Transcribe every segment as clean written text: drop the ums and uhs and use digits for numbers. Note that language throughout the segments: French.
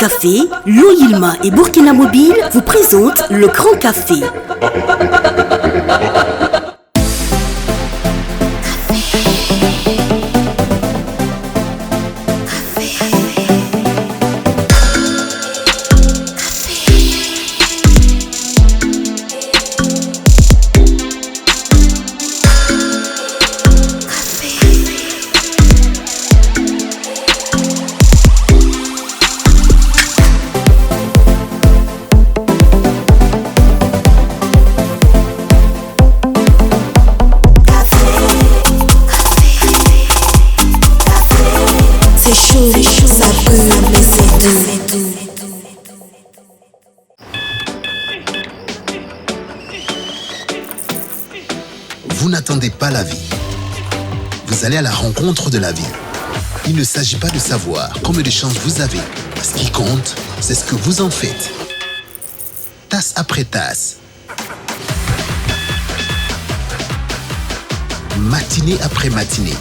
Nescafé, Loyilma et Burkina Mobile vous présentent le Grand Café. C'est chaud, ça brûle, mais c'est doux. Vous n'attendez pas la vie. Vous allez à la rencontre de la vie. Il ne s'agit pas de savoir combien de chances vous avez. Ce qui compte, c'est ce que vous en faites. Tasse après tasse. Matinée après matinée.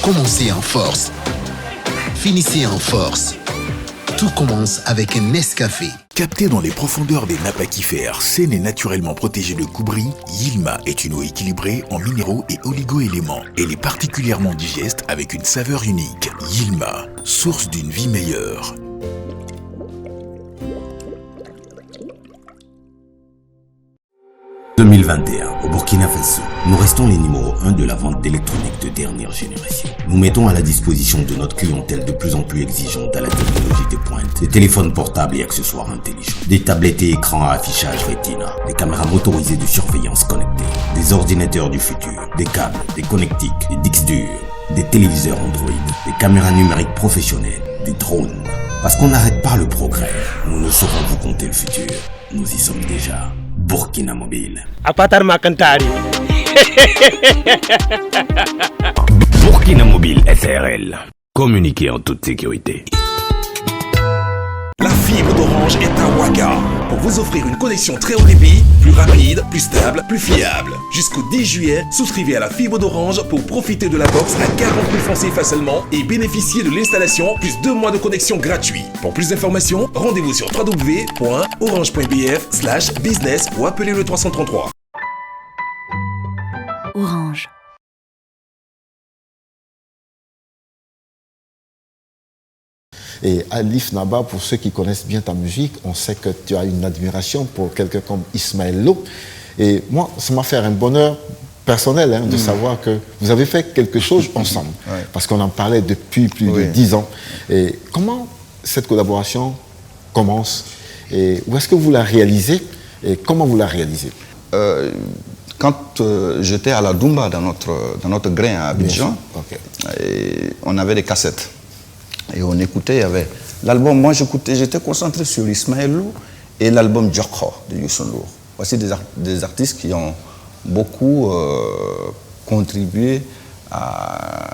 Commencez en force. Finissez en force. Tout commence avec un Nescafé. Capté dans les profondeurs des nappes aquifères, saine et naturellement protégée de coups bris, Yilma est une eau équilibrée en minéraux et oligo-éléments. Elle est particulièrement digeste avec une saveur unique. Yilma, source d'une vie meilleure. En 2021, au Burkina Faso, nous restons les numéros 1 de la vente d'électronique de dernière génération. Nous mettons à la disposition de notre clientèle de plus en plus exigeante à la technologie de pointe, des téléphones portables et accessoires intelligents, des tablettes et écrans à affichage Retina, des caméras motorisées de surveillance connectées, des ordinateurs du futur, des câbles, des connectiques, des disques durs, des téléviseurs Android, des caméras numériques professionnelles, des drones. Parce qu'on n'arrête pas le progrès, nous ne saurons vous compter le futur. Nous y sommes déjà. Burkina Mobile. Apatar Makantari. Burkina Mobile SRL. Communiquez en toute sécurité. La fibre d'Orange est à Ouaga pour vous offrir une connexion très haut débit, plus rapide, plus stable, plus fiable. Jusqu'au 10 juillet, souscrivez à la fibre d'Orange pour profiter de la box à 40 000 francs CFA seulement et bénéficier de l'installation plus 2 mois de connexion gratuit. Pour plus d'informations, rendez-vous sur www.orange.bf/business ou appelez le 333. Orange. Et Alif Naba, pour ceux qui connaissent bien ta musique, on sait que tu as une admiration pour quelqu'un comme Ismaël Lô. Et moi, ça m'a fait un bonheur personnel de savoir que vous avez fait quelque chose ensemble. Ouais. Parce qu'on en parlait depuis plus de 10 ans. Et comment cette collaboration commence? Et où est-ce que vous la réalisez? Et comment vous la réalisez? Quand j'étais à la Doumba, dans notre grain à Abidjan, et on avait des cassettes. Et on écoutait, il y avait l'album, moi j'étais concentré sur Ismaël Lô et l'album Djokho de Youssou N'Dour. Voici des artistes qui ont beaucoup contribué à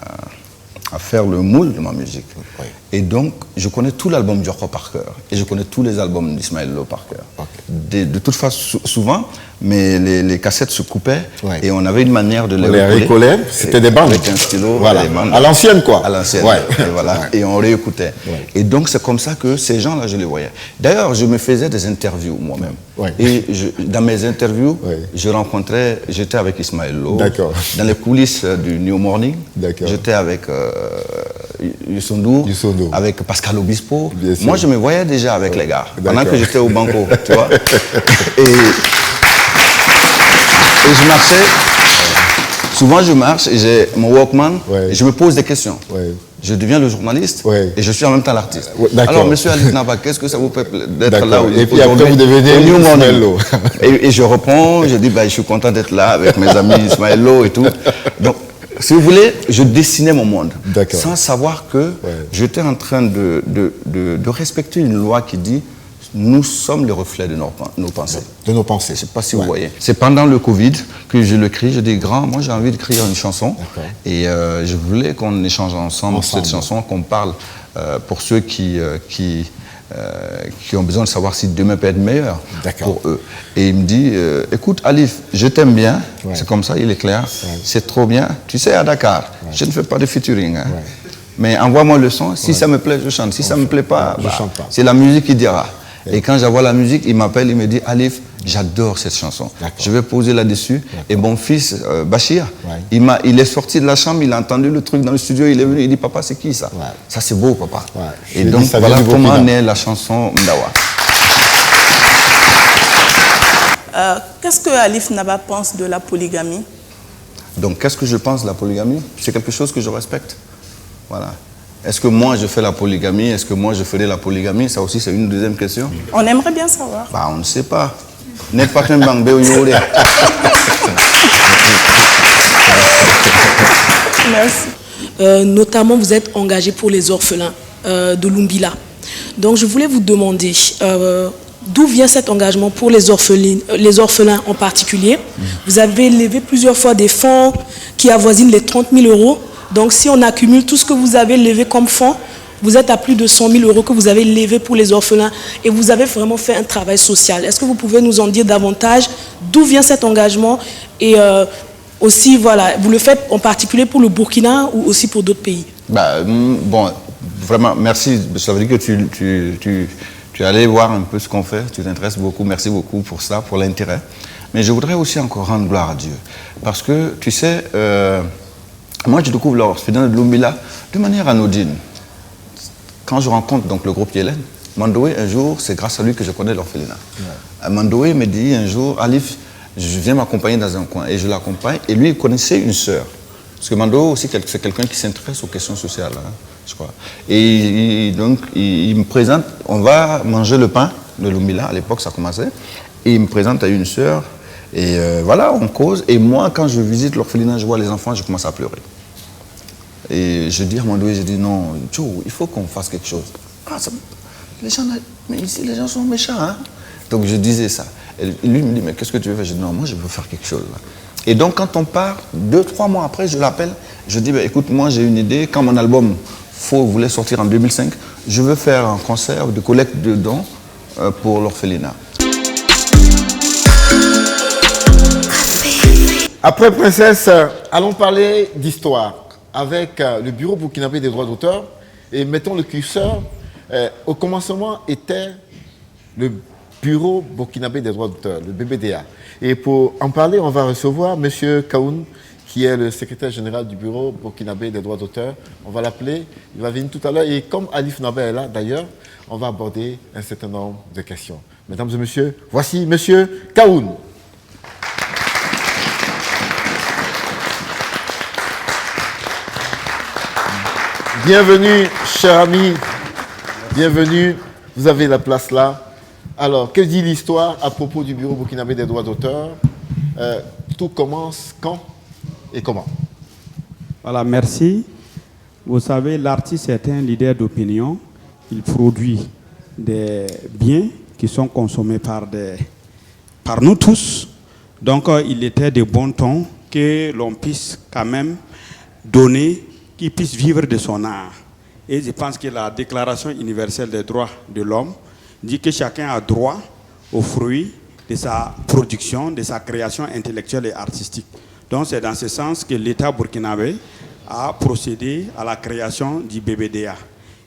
faire le moule de ma musique. Oui. Et donc, je connais tout l'album Djokho par cœur. Et je connais tous les albums d'Ismaël Lô par cœur. Okay. De toute façon, souvent, mais les cassettes se coupaient et on avait une manière de les recoller. C'était des bandes. Avec un stylo. Voilà. À l'ancienne, quoi. À l'ancienne. Ouais. Et voilà. Et on réécoutait. Ouais. Et donc, c'est comme ça que ces gens-là, je les voyais. D'ailleurs, je me faisais des interviews moi-même. Ouais. Et dans mes interviews, j'étais avec Ismaël Lô. D'accord. Dans les coulisses du New Morning, j'étais avec Youssou N'Dour, avec Pascal Obispo. Moi, je me voyais déjà avec les gars, pendant que j'étais au banco, tu vois. Et je marchais. Souvent, je marche et j'ai mon Walkman et je me pose des questions. Je deviens le journaliste et je suis en même temps l'artiste. Alors, monsieur Alif Naba, qu'est-ce que ça vous fait d'être là? Et puis après, vous devenez Ismaël Lô. Et je réponds, je dis, je suis content d'être là avec mes amis Ismaël Lô et tout. Donc, si vous voulez, je dessinais mon monde sans savoir que j'étais en train de respecter une loi qui dit nous sommes le reflet de nos pensées. De nos pensées. Je ne sais pas si vous voyez. C'est pendant le Covid que je le crie. Je dis, grand, moi j'ai envie d'écrire une chanson. Et je voulais qu'on échange ensemble cette chanson, qu'on parle pour ceux qui ont besoin de savoir si demain peut être meilleur pour eux. Et il me dit, écoute Alif, je t'aime bien, c'est comme ça, il est clair, c'est trop bien. Tu sais, à Dakar, je ne fais pas de featuring. Mais envoie-moi le son. Si ça me plaît, je chante. Si ça ne me plaît pas, je chante pas. C'est la musique qui dira. Et quand j'envoie la musique, il m'appelle, il me dit, Alif, j'adore cette chanson. Je vais poser là-dessus. Et mon fils, Bachir, il est sorti de la chambre, il a entendu le truc dans le studio, il est venu, il dit, papa, c'est qui ça? Ça, c'est beau, papa. Et donc, voilà comment naît la chanson Mdawa. Qu'est-ce que Alif Naba pense de la polygamie? Donc, qu'est-ce que je pense de la polygamie? C'est quelque chose que je respecte. Voilà. Est-ce que moi, je fais la polygamie? Est-ce que moi, je ferai la polygamie? Ça aussi, c'est une deuxième question. On aimerait bien savoir. Bah, on ne sait pas. N'est pas qu'un bang Merci. Notamment, vous êtes engagé pour les orphelins de Lumbila. Donc, je voulais vous demander d'où vient cet engagement pour les orphelins en particulier. Vous avez levé plusieurs fois des fonds qui avoisinent les 30 000 euros. Donc, si on accumule tout ce que vous avez levé comme fonds, vous êtes à plus de 100 000 euros que vous avez levé pour les orphelins et vous avez vraiment fait un travail social. Est-ce que vous pouvez nous en dire davantage? D'où vient cet engagement? Et aussi, voilà, vous le faites en particulier pour le Burkina ou aussi pour d'autres pays? Bon, vraiment, merci. Ça veut dire que tu es allé voir un peu ce qu'on fait. Tu t'intéresses beaucoup. Merci beaucoup pour ça, pour l'intérêt. Mais je voudrais aussi encore rendre gloire à Dieu. Parce que, tu sais... moi, je découvre l'orphelinat de Lumbila de manière anodine. Quand je rencontre donc le groupe Yélène, Mandoé, un jour, c'est grâce à lui que je connais l'orphelinat. Mandoé me dit un jour, Alif, je viens m'accompagner dans un coin. Et je l'accompagne. Et lui, il connaissait une sœur. Parce que Mandoé aussi, c'est quelqu'un qui s'intéresse aux questions sociales, hein, je crois. Et donc, il me présente, on va manger le pain de Lumbila. À l'époque, ça commençait. Et il me présente à une sœur. Et voilà, on cause. Et moi, quand je visite l'orphelinat, je vois les enfants, je commence à pleurer. Et je dis à Mandoé, je dis non, Joe, il faut qu'on fasse quelque chose. Mais ici, les gens sont méchants. Hein? Donc je disais ça. Et lui me dit, mais qu'est-ce que tu veux faire? Je dis non, moi je veux faire quelque chose. Là. Et donc quand on part, 2-3 mois après, je l'appelle. Je dis, écoute, moi j'ai une idée. Quand mon album voulait sortir en 2005, je veux faire un concert de collecte de dons pour l'orphelinat. Après Princesse, allons parler d'histoire avec le Bureau burkinabé des droits d'auteur et mettons le curseur. Au commencement était le Bureau burkinabé des droits d'auteur, le BBDA. Et pour en parler, on va recevoir M. Kaoun, qui est le secrétaire général du Bureau burkinabé des droits d'auteur. On va l'appeler, il va venir tout à l'heure. Et comme Alif Naba est là d'ailleurs, on va aborder un certain nombre de questions. Mesdames et messieurs, voici M. Kaoun. Bienvenue, cher ami. Bienvenue. Vous avez la place là. Alors, que dit l'histoire à propos du Bureau burkinabé des droits d'auteur? Tout commence quand et comment? Voilà, merci. Vous savez, l'artiste est un leader d'opinion. Il produit des biens qui sont consommés par nous tous. Donc, il était de bon ton que l'on puisse quand même donner, qu'il puisse vivre de son art. Et je pense que la Déclaration universelle des droits de l'homme dit que chacun a droit aux fruits de sa production, de sa création intellectuelle et artistique. Donc c'est dans ce sens que l'État burkinabé a procédé à la création du BBDA.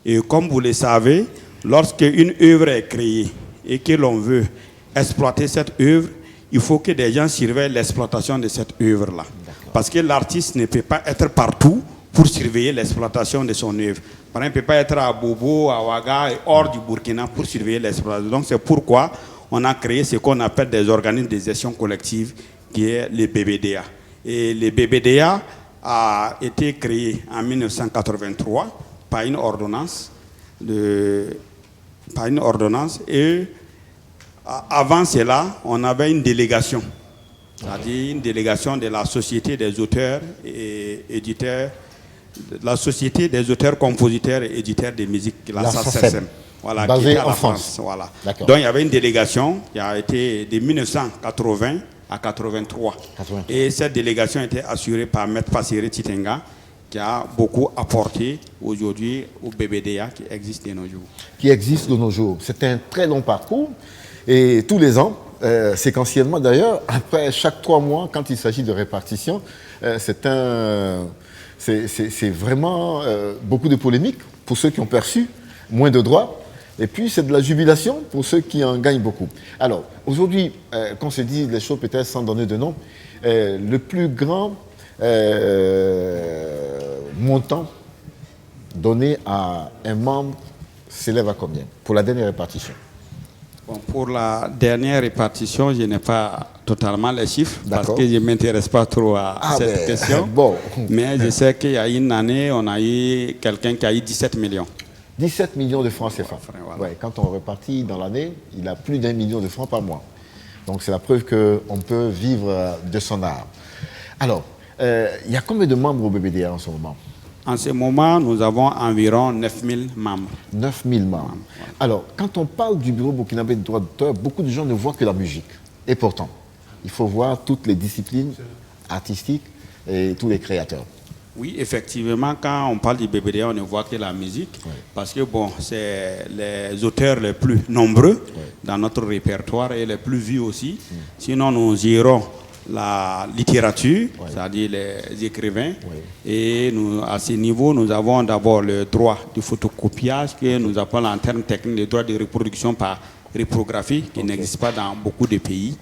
Et comme vous le savez, lorsque une œuvre est créée et que l'on veut exploiter cette œuvre, il faut que des gens surveillent l'exploitation de cette œuvre-là. Parce que l'artiste ne peut pas être partout pour surveiller l'exploitation de son œuvre. Par exemple, il ne peut pas être à Bobo, à Ouaga et hors du Burkina pour surveiller l'exploitation. Donc c'est pourquoi on a créé ce qu'on appelle des organismes de gestion collective, qui est le BBDA. Et le BBDA a été créé en 1983 par une ordonnance. Et avant cela, on avait une délégation. C'est-à-dire une délégation de la Société des auteurs et éditeurs, la Société des auteurs, compositeurs et éditeurs de musique, la SACEM. Voilà, basée en France. Voilà. Donc il y avait une délégation qui a été de 1980 à 83. Et cette délégation était assurée par M. Passiré Titenga, qui a beaucoup apporté aujourd'hui au BBDA qui existe de nos jours. Qui existe de nos jours. C'est un très long parcours. Et tous les ans, séquentiellement d'ailleurs, après chaque 3 mois, quand il s'agit de répartition, c'est c'est vraiment beaucoup de polémiques pour ceux qui ont perçu moins de droits. Et puis, c'est de la jubilation pour ceux qui en gagnent beaucoup. Alors, aujourd'hui, qu'on se dit les choses peut-être sans donner de nom, le plus grand montant donné à un membre s'élève à combien pour la dernière répartition? Bon, pour la dernière répartition, je n'ai pas totalement les chiffres parce que je ne m'intéresse pas trop à cette question. Bon. Mais je sais qu'il y a une année, on a eu quelqu'un qui a eu 17 millions. 17 millions de francs CFA. Voilà. Ouais, quand on répartit dans l'année, il a plus d'1 million de francs par mois. Donc c'est la preuve qu'on peut vivre de son art. Alors, il y a combien de membres au BBDA en ce moment? En ce moment, nous avons environ 9000 membres. 9000 membres. Voilà. Alors, quand on parle du Bureau burkinabé de droits d'auteur, beaucoup de gens ne voient que la musique. Et pourtant, il faut voir toutes les disciplines artistiques et tous les créateurs. Oui, effectivement, quand on parle du BBDA, on ne voit que la musique, parce que bon, c'est les auteurs les plus nombreux dans notre répertoire et les plus vus aussi. Sinon, nous gérons la littérature, c'est-à-dire les écrivains. Et nous, à ce niveau, nous avons d'abord le droit de photocopiage, que nous appelons en termes techniques le droit de reproduction par reprographie, qui n'existe pas dans beaucoup de pays.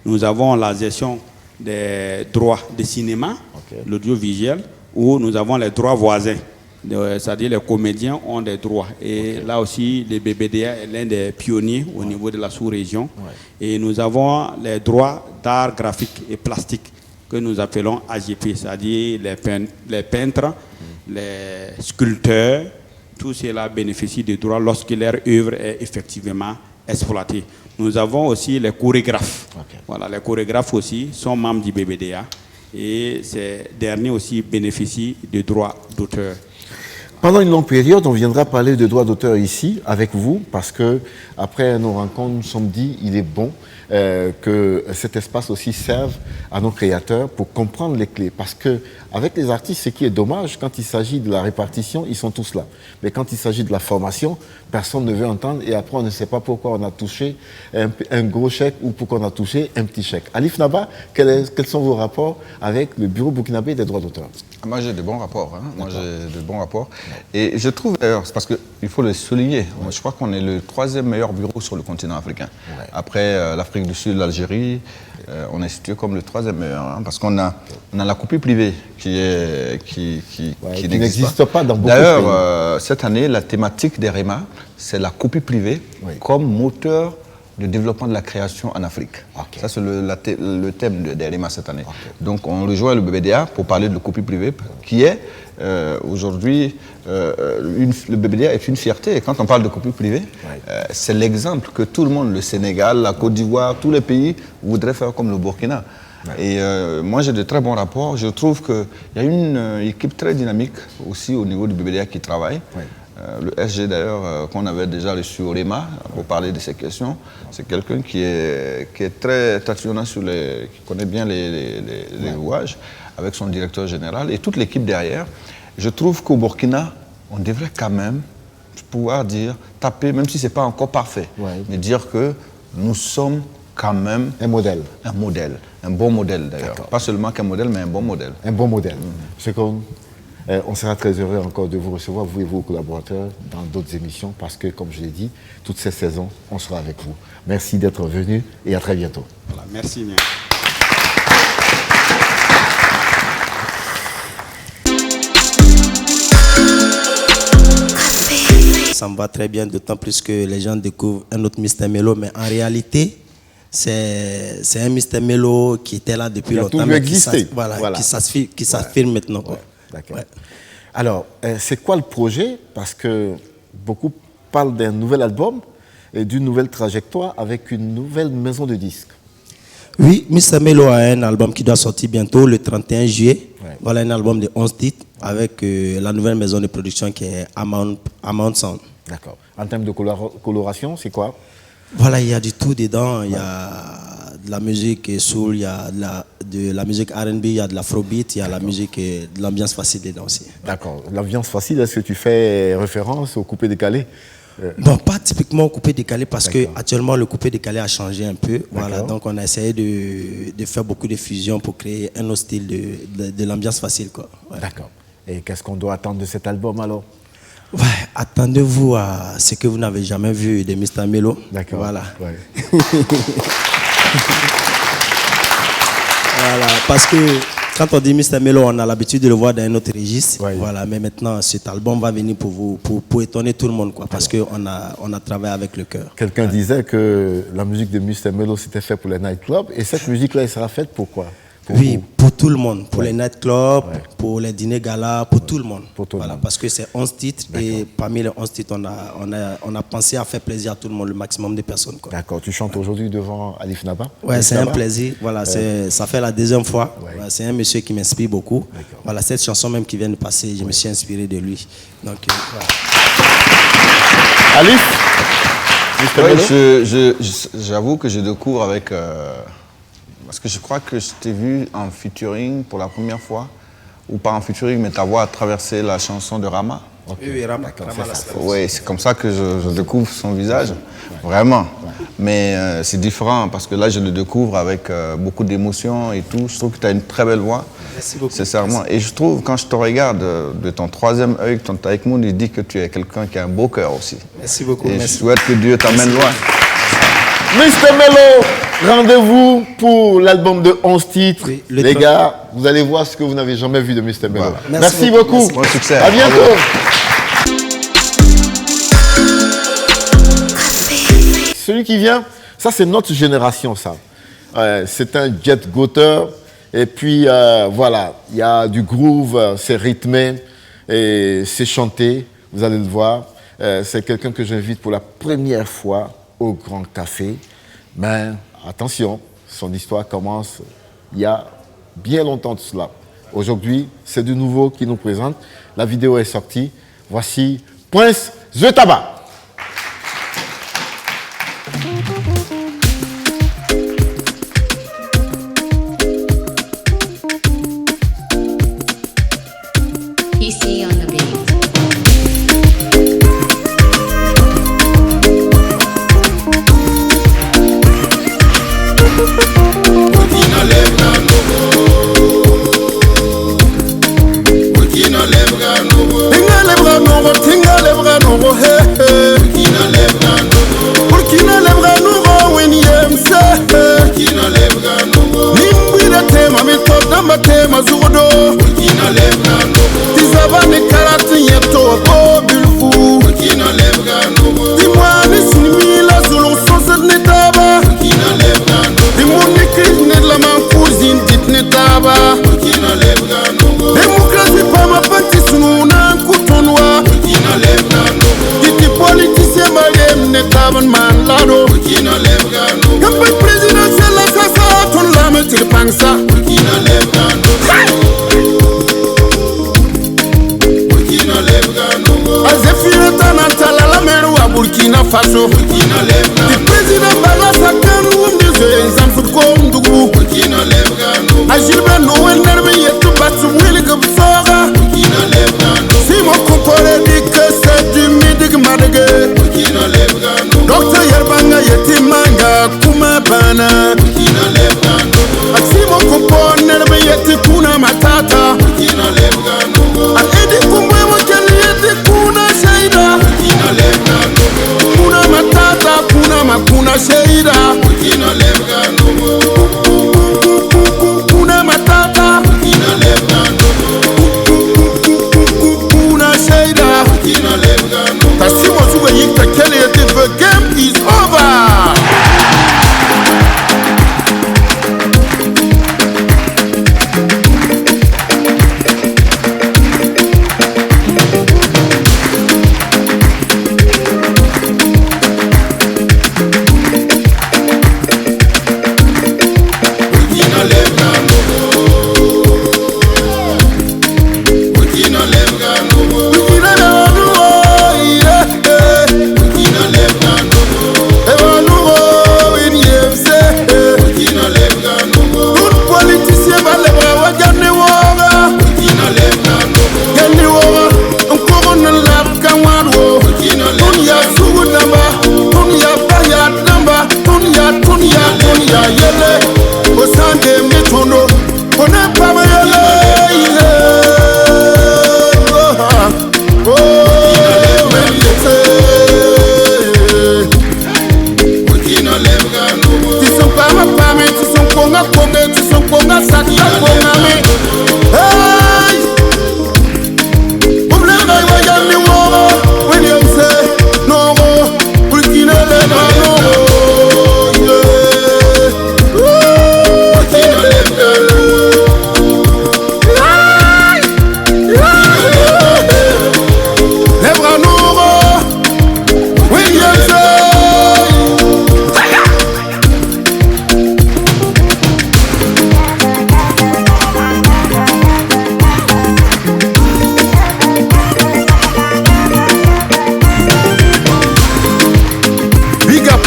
Nous avons la gestion des droits de cinéma, l'audiovisuel, où nous avons les droits voisins, c'est-à-dire les comédiens ont des droits. Et là aussi, le BBDA est l'un des pionniers au niveau de la sous-région. Et nous avons les droits d'art graphique et plastique que nous appelons AGP, c'est-à-dire les peintres, les sculpteurs, tout cela bénéficie des droits lorsque leur œuvre est effectivement exploitée. Nous avons aussi les chorégraphes. Voilà, les chorégraphes aussi sont membres du BBDA. Et ces derniers aussi bénéficient des droits d'auteur. Pendant une longue période, on viendra parler de droits d'auteur ici avec vous, parce que après nos rencontres, nous nous sommes dit il est bon que cet espace aussi serve à nos créateurs pour comprendre les clés. Parce que avec les artistes, ce qui est dommage, quand il s'agit de la répartition, ils sont tous là. Mais quand il s'agit de la formation, personne ne veut entendre et après on ne sait pas pourquoi on a touché un gros chèque ou pourquoi on a touché un petit chèque. Alif Naba, quels sont vos rapports avec le Bureau burkinabé des droits d'auteur? Moi j'ai de bons rapports. Moi j'ai de bons rapports. Et je trouve d'ailleurs, c'est parce qu'il faut le souligner, moi, je crois qu'on est le 3e meilleur bureau sur le continent africain. Après l'Afrique du Sud, l'Algérie, on est situé comme le 3e meilleur. Parce qu'on a la copie privée qui n'existe pas dans beaucoup de pays. D'ailleurs, cette année, la thématique des REMA, c'est la copie privée comme moteur de développement de la création en Afrique. Ça, c'est le thème des REMA cette année. Donc, on rejoint le BBDA pour parler de la copie privée, qui est aujourd'hui, le BBDA est une fierté. Et quand on parle de copie privée, c'est l'exemple que tout le monde, le Sénégal, la Côte d'Ivoire, tous les pays voudraient faire comme le Burkina. Et moi, j'ai de très bons rapports. Je trouve qu'il y a une équipe très dynamique aussi au niveau du BBDA qui travaille. Le SG d'ailleurs, qu'on avait déjà reçu au REMA pour parler de ces questions, c'est quelqu'un qui est très tatillonnant qui connaît bien les rouages, avec son directeur général et toute l'équipe derrière. Je trouve qu'au Burkina, on devrait quand même pouvoir taper, même si ce n'est pas encore parfait, mais dire que nous sommes quand même un modèle. Un bon modèle d'ailleurs. Pas seulement qu'un modèle, mais un bon modèle. Un bon modèle. On sera très heureux encore de vous recevoir, vous et vos collaborateurs, dans d'autres émissions, parce que, comme je l'ai dit, toutes ces saisons, on sera avec vous. Merci d'être venu et à très bientôt. Voilà, merci bien. Ça me va très bien, d'autant plus que les gens découvrent un autre Mr Melo, mais en réalité, c'est un Mr Melo qui était là depuis longtemps, mais qui s'affirme maintenant. D'accord. Alors, c'est quoi le projet? Parce que beaucoup parlent d'un nouvel album et d'une nouvelle trajectoire avec une nouvelle maison de disques. Oui, Mr Melo a un album qui doit sortir bientôt, le 31 juillet. Voilà un album de 11 titres avec la nouvelle maison de production qui est Amount Sound. D'accord. En termes de coloration, c'est quoi? Voilà, il y a du tout dedans. Il y a de la musique soul, il y a de la musique R&B, il y a de l'afrobeat, il y a la musique, de l'ambiance facile dedans aussi. D'accord. L'ambiance facile, est-ce que tu fais référence au coupé-décalé? Bon, pas typiquement au coupé-décalé parce que actuellement le coupé-décalé a changé un peu. Voilà, donc on a essayé de faire beaucoup de fusions pour créer un autre style de l'ambiance facile, quoi. D'accord. Et qu'est-ce qu'on doit attendre de cet album alors? Ouais, attendez-vous à ce que vous n'avez jamais vu de Mr. Melo. D'accord. Voilà. Ouais. Voilà, parce que quand on dit Mr. Melo, on a l'habitude de le voir dans un autre registre. Ouais. Voilà, mais maintenant, cet album va venir pour vous, pour étonner tout le monde, quoi, parce qu'on a travaillé avec le cœur. Quelqu'un disait que la musique de Mr. Melo, c'était fait pour les nightclubs. Et cette musique-là, elle sera faite pour quoi? Oui, pour tout le monde, pour les nightclubs, pour les dîners galas, pour tout le monde. Pour tout le monde. Parce que c'est 11 titres et parmi les 11 titres, on a pensé à faire plaisir à tout le monde, le maximum de personnes. D'accord, tu chantes aujourd'hui devant Alif Naba? Ouais, c'est un plaisir. Voilà, ça fait la deuxième fois. Ouais. Voilà, c'est un monsieur qui m'inspire beaucoup. Voilà, cette chanson même qui vient de passer, je me suis inspiré de lui. Donc, voilà. Alif, j'avoue que je découvre avec... Parce que je crois que je t'ai vu en featuring pour la première fois, ou pas en featuring, mais ta voix a traversé la chanson de Rama. Okay. Oui, Rama. Oui, c'est comme ça que je découvre son visage, vraiment. Mais c'est différent parce que là, je le découvre avec beaucoup d'émotion et tout. Je trouve que tu as une très belle voix. Merci beaucoup. Sincèrement. Et je trouve, quand je te regarde de ton troisième œil, ton taïkmoun, il dit que tu es quelqu'un qui a un beau cœur aussi. Merci beaucoup. Et je souhaite que Dieu t'amène loin. Mr. Melo, rendez-vous pour l'album de 11 titres. Oui, les gars, vous allez voir ce que vous n'avez jamais vu de Mr. Melo. Voilà. Merci beaucoup. Merci. Bon succès. À bientôt. Celui qui vient, ça c'est notre génération, ça. C'est un jet-goater. Et puis, voilà, il y a du groove, c'est rythmé et c'est chanté. Vous allez le voir. C'est quelqu'un que j'invite pour la première fois au Grand Café. Mais attention, son histoire commence il y a bien longtemps de cela. Aujourd'hui, c'est de nouveau qui nous présente. La vidéo est sortie. Voici Prince The Tabac. Faso the president balasa kanu mdizo zamfut ko ndugu ajilbe no wenerbe yetu batu wili gubsoga simo kupore dikese dimidig madege docteur yerbanga yetimanga kuma bana simo kupore nerbe yeti kuna matata edi kumwe wakeli yeti kuna shaida kuna matata, kuna sheira. Kuna matata,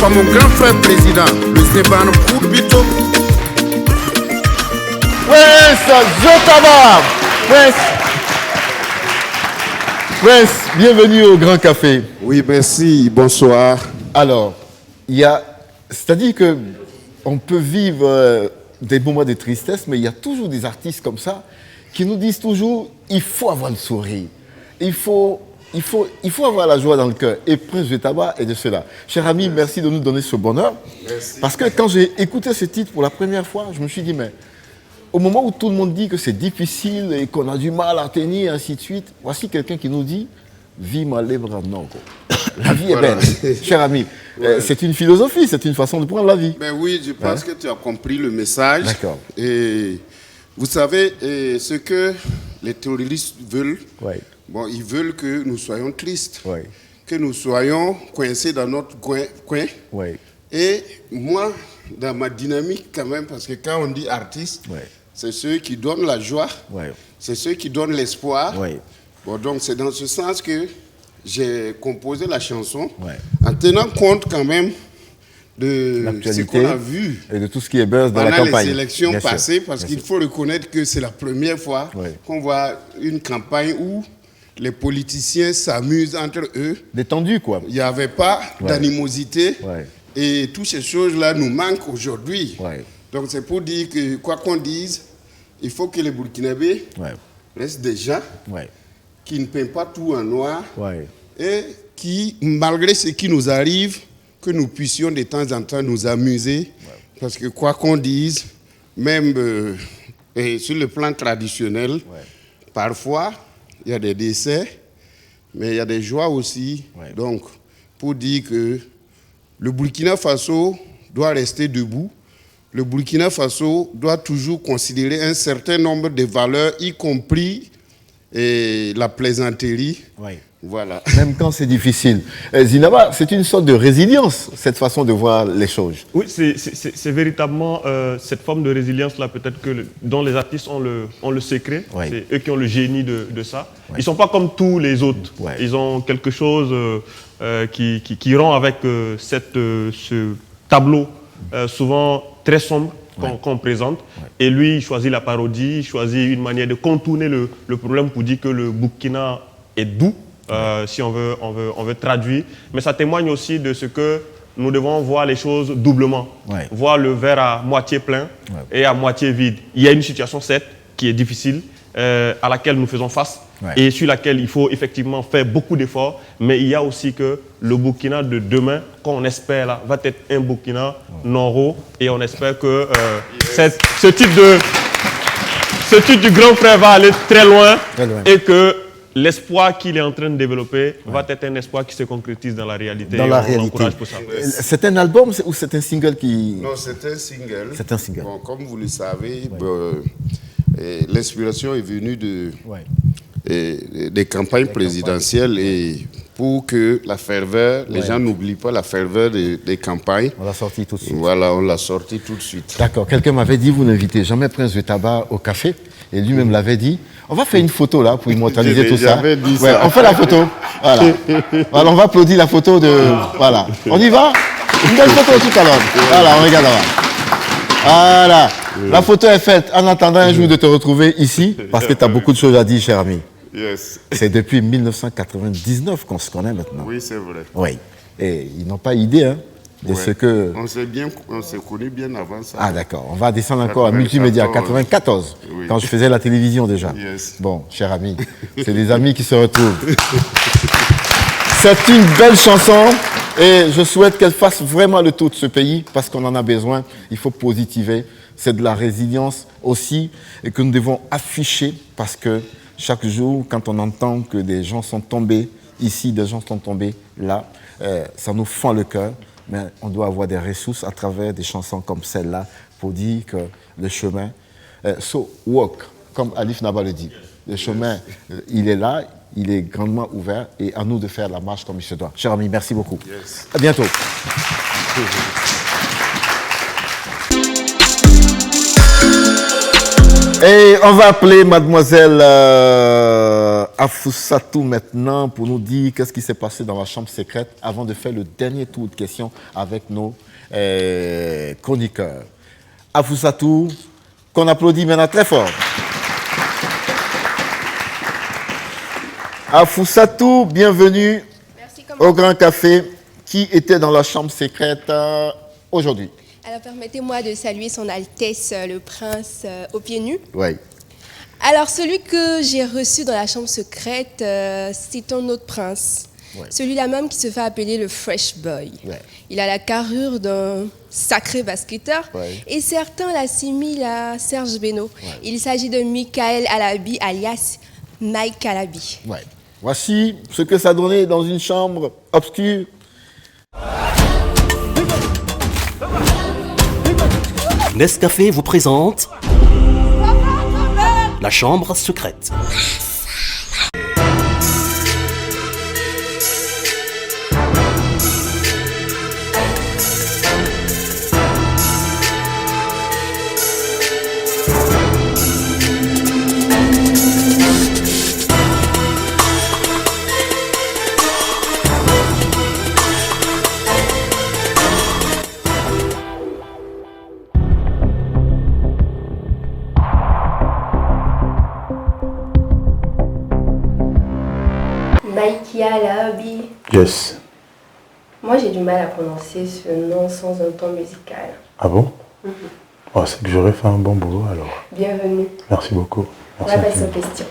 pas mon grand frère président, le Stéphane Kourbito. Prince Zotaba. Prince, bienvenue au Grand Café. Oui, merci, bonsoir. Alors, c'est-à-dire que on peut vivre des moments de tristesse, mais il y a toujours des artistes comme ça qui nous disent toujours, il faut avoir le sourire, il faut avoir la joie dans le cœur. Et Prince Zotaba est de cela. Cher ami, merci de nous donner ce bonheur. Merci. Parce que quand j'ai écouté ce titre pour la première fois, je me suis dit, mais au moment où tout le monde dit que c'est difficile et qu'on a du mal à tenir, ainsi de suite, voici quelqu'un qui nous dit « Vie ma lèvre non ». La vie est belle, cher ami. Ouais. C'est une philosophie, c'est une façon de prendre la vie. Ben oui, je pense que tu as compris le message. D'accord. Et vous savez, ce que les terroristes veulent, bon, ils veulent que nous soyons tristes, que nous soyons coincés dans notre coin. Et moi, dans ma dynamique quand même, parce que quand on dit artiste, c'est ceux qui donnent la joie, c'est ceux qui donnent l'espoir. Bon, donc c'est dans ce sens que j'ai composé la chanson en tenant compte quand même de ce qu'on a vu et de tout ce qui est buzz dans la campagne. Pendant les élections passées, parce qu'il faut reconnaître que c'est la première fois qu'on voit une campagne où les politiciens s'amusent entre eux. Détendu, quoi. Il n'y avait pas d'animosité. Et toutes ces choses-là nous manquent aujourd'hui. Donc c'est pour dire que, quoi qu'on dise, il faut que les Burkinabés restent des gens qui ne peignent pas tout en noir et qui, malgré ce qui nous arrive, que nous puissions de temps en temps nous amuser. Parce que quoi qu'on dise, même sur le plan traditionnel, parfois, il y a des décès, mais il y a des joies aussi. Donc, pour dire que le Burkina Faso doit rester debout. Le Burkina Faso doit toujours considérer un certain nombre de valeurs, y compris la plaisanterie. Voilà. Même quand c'est difficile. Zinaba, c'est une sorte de résilience, cette façon de voir les choses. Oui, c'est véritablement cette forme de résilience-là, peut-être que dont les artistes ont le secret. C'est eux qui ont le génie de ça. Ils ne sont pas comme tous les autres. Ils ont quelque chose qui rend avec ce tableau souvent très sombre qu'on présente. Et lui, il choisit la parodie, il choisit une manière de contourner le problème pour dire que le Burkina est doux. Si on veut traduire. Mais ça témoigne aussi de ce que nous devons voir les choses doublement. Voir le verre à moitié plein et à moitié vide. Il y a une situation, certes, qui est difficile, à laquelle nous faisons face et sur laquelle il faut effectivement faire beaucoup d'efforts. Mais il y a aussi que le Burkina de demain, qu'on espère là, va être un Burkina nord et on espère que ce type du grand frère va aller très loin. Et que l'espoir qu'il est en train de développer va être un espoir qui se concrétise dans la réalité. Dans la réalité. Pour ça. C'est un album ou c'est un single qui... Non, c'est un single. C'est un single. Bon, comme vous le savez, l'inspiration est venue des campagnes présidentielles et pour que la ferveur, les gens n'oublient pas la ferveur des campagnes. On l'a sorti tout de suite. Voilà, on l'a sorti tout de suite. D'accord. Quelqu'un m'avait dit, vous n'invitez jamais Prince Zotaba au café. Et lui-même l'avait dit. On va faire une photo là pour immortaliser tout ça. Dit ça. On fait la photo. Voilà. Voilà, on va applaudir la photo de... Voilà. On y va? Une belle photo tout à l'heure. Voilà, on regarde là-bas. Voilà. La photo est faite en attendant un jour de te retrouver ici, parce que tu as beaucoup de choses à dire, cher ami. C'est depuis 1999 qu'on se connaît maintenant. Oui, c'est vrai. Oui. Et ils n'ont pas idée de ce que... On s'est connus bien avant ça. Ah d'accord. On va descendre encore à Multimédia, 94, quand je faisais la télévision déjà. Bon, cher ami, c'est des amis qui se retrouvent. C'est une belle chanson et je souhaite qu'elle fasse vraiment le tour de ce pays parce qu'on en a besoin. Il faut positiver. C'est de la résilience aussi et que nous devons afficher parce que chaque jour, quand on entend que des gens sont tombés ici, des gens sont tombés là, ça nous fend le cœur. Mais on doit avoir des ressources à travers des chansons comme celle-là pour dire que le chemin, so walk, comme Alif Naba le dit, le chemin, il est là, il est grandement ouvert et à nous de faire la marche comme il se doit. Cher ami, merci beaucoup. À bientôt. Et on va appeler mademoiselle Afousatou maintenant pour nous dire qu'est-ce qui s'est passé dans la chambre secrète avant de faire le dernier tour de questions avec nos chroniqueurs. Afousatou, qu'on applaudit maintenant très fort. Afousatou, bienvenue au Grand Café. Qui était dans la chambre secrète aujourd'hui? Alors permettez-moi de saluer son Altesse le Prince aux pieds nus. Oui. Alors celui que j'ai reçu dans la chambre secrète, c'est un autre prince. Ouais. Celui-là même qui se fait appeler le Fresh Boy. Ouais. Il a la carrure d'un sacré basketteur et certains l'assimilent à Serge Beno. Ouais. Il s'agit de Michael Alabi alias Mike Alabi. Ouais. Voici ce que ça donnait dans une chambre obscure. Nescafé vous présente la chambre secrète. Alabi. Yes. Moi, j'ai du mal à prononcer ce nom sans un ton musical. Ah bon? Oh, c'est que j'aurais fait un bon boulot alors. Bienvenue. Merci beaucoup. Merci. On va passer aux questions.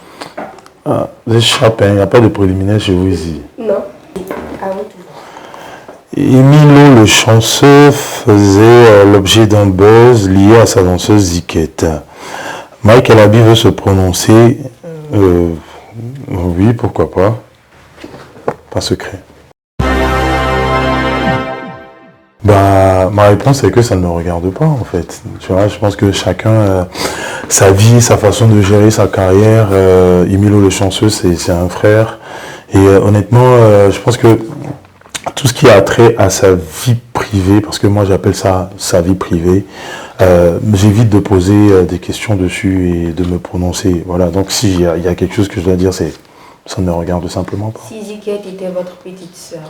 Ah, j'échappe, il n'y a pas de préliminaire chez vous ici. Non. À vous toujours. Emilio le chanceux faisait l'objet d'un buzz lié à sa danseuse Ziquette. Mike Alabi veut se prononcer. Oui, pourquoi pas. Pas secret. Bah, ma réponse est que ça ne me regarde pas en fait. Tu vois, je pense que chacun, sa vie, sa façon de gérer sa carrière, Emilio le chanceux, c'est un frère. Et honnêtement, je pense que tout ce qui a trait à sa vie privée, parce que moi j'appelle ça sa vie privée, j'évite de poser des questions dessus et de me prononcer. Voilà, donc s'il y a quelque chose que je dois dire, ça ne me regarde simplement pas. Si Ziquette était votre petite sœur.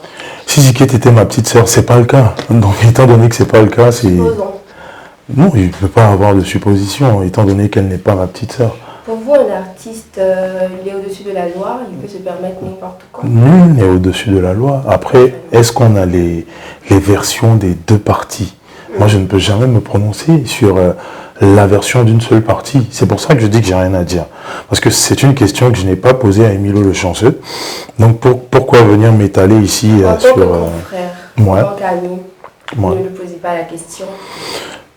Si Ziquette était ma petite sœur, c'est pas le cas. Donc étant donné que c'est pas le cas, c'est... Non, il ne peut pas avoir de supposition, étant donné qu'elle n'est pas ma petite sœur. Pour vous, un artiste, il est au-dessus de la loi, il peut se permettre n'importe quoi. Nul n'est au-dessus de la loi. Après, est-ce qu'on a les versions des deux parties? Moi, je ne peux jamais me prononcer sur la version d'une seule partie. C'est pour ça que je dis que j'ai rien à dire. Parce que c'est une question que je n'ai pas posée à Emilio le chanceux. Donc pourquoi venir m'étaler ici sur... frère, moi. En tant qu'ami, ne lui posez pas la question.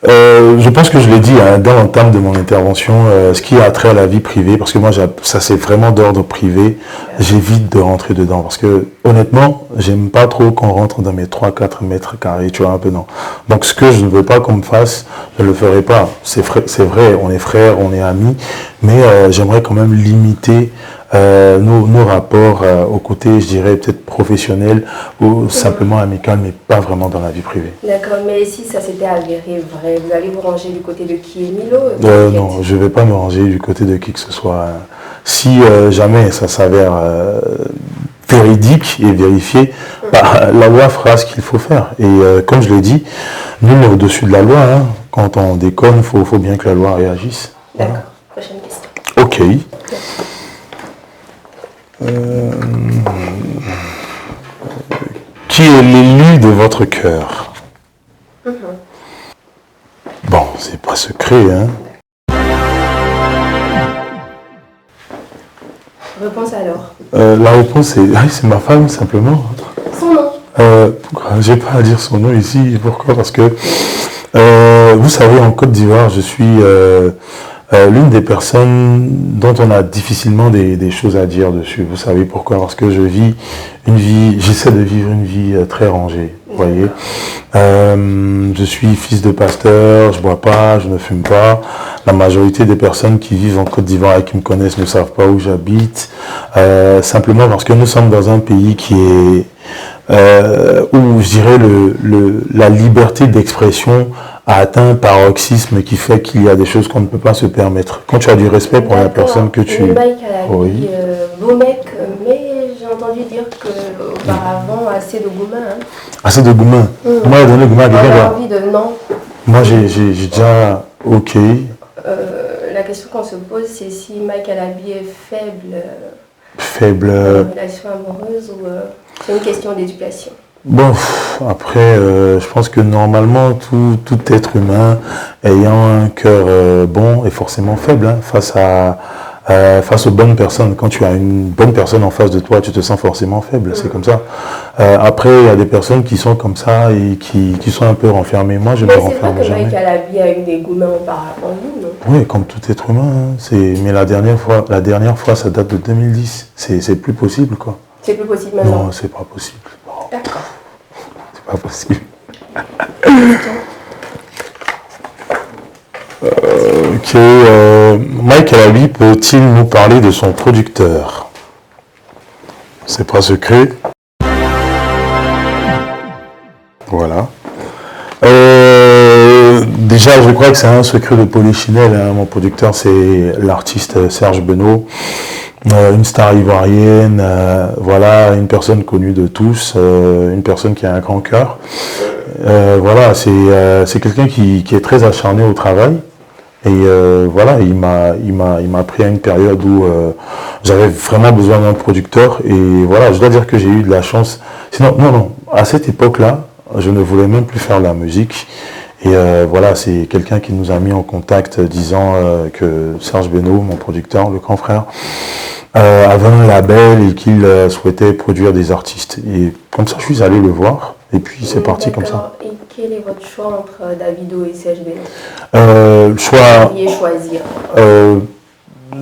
Je pense que je l'ai dit dans l'entame de mon intervention, ce qui a trait à la vie privée, parce que moi ça c'est vraiment d'ordre privé, j'évite de rentrer dedans, parce que honnêtement, j'aime pas trop qu'on rentre dans mes 3-4 mètres carrés, tu vois, un peu non. Donc ce que je ne veux pas qu'on me fasse, je ne le ferai pas. C'est vrai, on est frères, on est amis, mais j'aimerais quand même limiter nos rapports au côté, je dirais, peut-être professionnel ou simplement amical, mais pas vraiment dans la vie privée. D'accord, mais si ça s'était avéré vrai, vous allez vous ranger du côté de qui, Emilio? Non, je ne vais pas me ranger du côté de qui que ce soit. Si jamais ça s'avère véridique et vérifié, la loi fera ce qu'il faut faire. Et comme je l'ai dit, nous, on est au-dessus de la loi. Hein. Quand on déconne, il faut bien que la loi réagisse. D'accord, prochaine question. Ok. Qui est l'élu de votre cœur? Bon, c'est pas secret, hein. Réponse alors. La réponse c'est ma femme, simplement. Son nom. Pourquoi? J'ai pas à dire son nom ici. Pourquoi? Parce que, vous savez, en Côte d'Ivoire, je suis l'une des personnes dont on a difficilement des choses à dire dessus. Vous savez pourquoi? Parce que j'essaie de vivre une vie très rangée, vous voyez. Je suis fils de pasteur, je bois pas, je ne fume pas. La majorité des personnes qui vivent en Côte d'Ivoire et qui me connaissent ne savent pas où j'habite. Simplement parce que nous sommes dans un pays qui est où, je dirais, la liberté d'expression a atteint un paroxysme qui fait qu'il y a des choses qu'on ne peut pas se permettre. Quand tu as du respect pour la personne que tu... Mike Alabi, beau mec, mais j'ai entendu dire qu'auparavant, assez de gourmand. Hein. Assez de gourmand. Moi, il a donné gourmand à quelqu'un. On a envie de non. Moi, j'ai déjà... Ok. La question qu'on se pose, c'est si Mike Alabi est faible. Faible. Dans une relation amoureuse ou c'est une question d'éducation. Bon, après, je pense que normalement, tout être humain ayant un cœur bon est forcément faible hein, face aux bonnes personnes. Quand tu as une bonne personne en face de toi, tu te sens forcément faible, c'est comme ça. Après, il y a des personnes qui sont comme ça et qui sont un peu renfermées. Moi, je me renferme jamais. C'est vrai que Mike Alabi a eu des gourmands auparavant, non? Oui, comme tout être humain. Hein. Mais la dernière fois, ça date de 2010. C'est plus possible, quoi. C'est plus possible maintenant? Non, c'est pas possible. D'accord. C'est pas possible. Ok. Mike Alabi peut-il nous parler de son producteur? C'est pas secret. Voilà. Déjà, je crois que c'est un secret de Polichinelle. Hein. Mon producteur, c'est l'artiste Serge Benoît. Une star ivoirienne, voilà, une personne connue de tous, une personne qui a un grand cœur. Voilà, c'est quelqu'un qui est très acharné au travail. Et voilà, il m'a pris à une période où j'avais vraiment besoin d'un producteur. Et voilà, je dois dire que j'ai eu de la chance. Sinon, non, à cette époque-là, je ne voulais même plus faire de la musique. Et voilà, c'est quelqu'un qui nous a mis en contact disant que Serge Benoît, mon producteur, le grand frère, avait un label et qu'il souhaitait produire des artistes. Et comme ça, je suis allé le voir. Et puis, c'est parti comme ça. Et quel est votre choix entre Davido et Serge Benoît? Le choix... Vous pourriez choisir.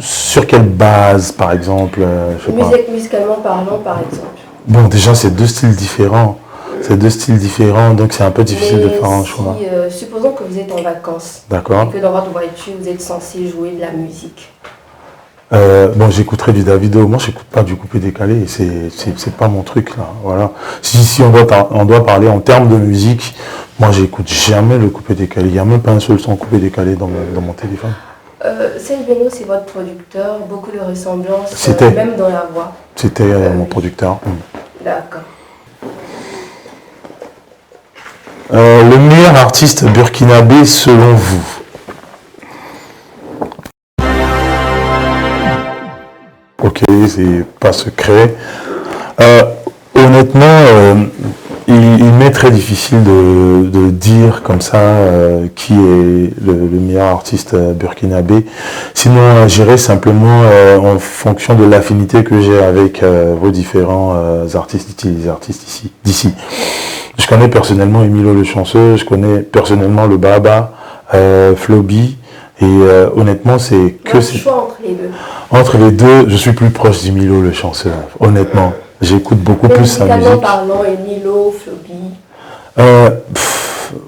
Sur quelle base, par exemple je sais pas. Musicalement parlant, par exemple. Bon, déjà, c'est deux styles différents. C'est deux styles différents, donc c'est un peu difficile de faire un choix. Supposons que vous êtes en vacances. D'accord. Et que dans votre voiture, vous êtes censé jouer de la musique. Bon, j'écouterai du Davido. Moi, j'écoute pas du coupé décalé. C'est pas mon truc, là. Voilà. Si on doit parler en termes de musique, moi, j'écoute jamais le coupé décalé. Il n'y a même pas un seul son coupé décalé dans mon téléphone. Serge Benoît, c'est votre producteur. Beaucoup de ressemblances, même dans la voix. C'était mon producteur. D'accord. Le meilleur artiste burkinabé selon vous? Ok, c'est pas secret. Honnêtement, il m'est très difficile de dire comme ça qui est le meilleur artiste burkinabé. Sinon, j'irai simplement en fonction de l'affinité que j'ai avec vos différents artistes d'ici. Je connais personnellement Emilio le Chanceux, je connais personnellement le Baba, Floby, et honnêtement, c'est que c'est... choix entre les deux. Entre les deux, je suis plus proche d'Emilio le Chanceux, honnêtement. J'écoute beaucoup plus sa musique. Musicalement parlant, Emilio, Floby.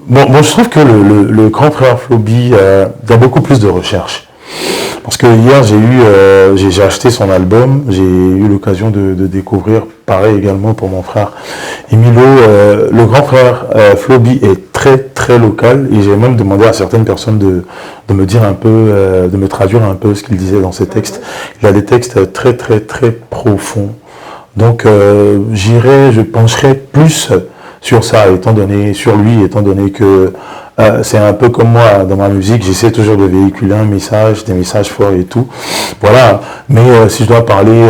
Bon, je trouve que le grand frère Floby, il y a beaucoup plus de recherche. Parce que hier, j'ai acheté son album, j'ai eu l'occasion de découvrir, pareil également pour mon frère Emilio. Le grand frère Floby est très très local et j'ai même demandé à certaines personnes de me dire un peu, de me traduire un peu ce qu'il disait dans ses textes. Il a des textes très très très profonds. Donc je pencherai plus sur ça, étant donné que c'est un peu comme moi dans ma musique, j'essaie toujours de véhiculer des messages forts et tout. Voilà, mais si je dois parler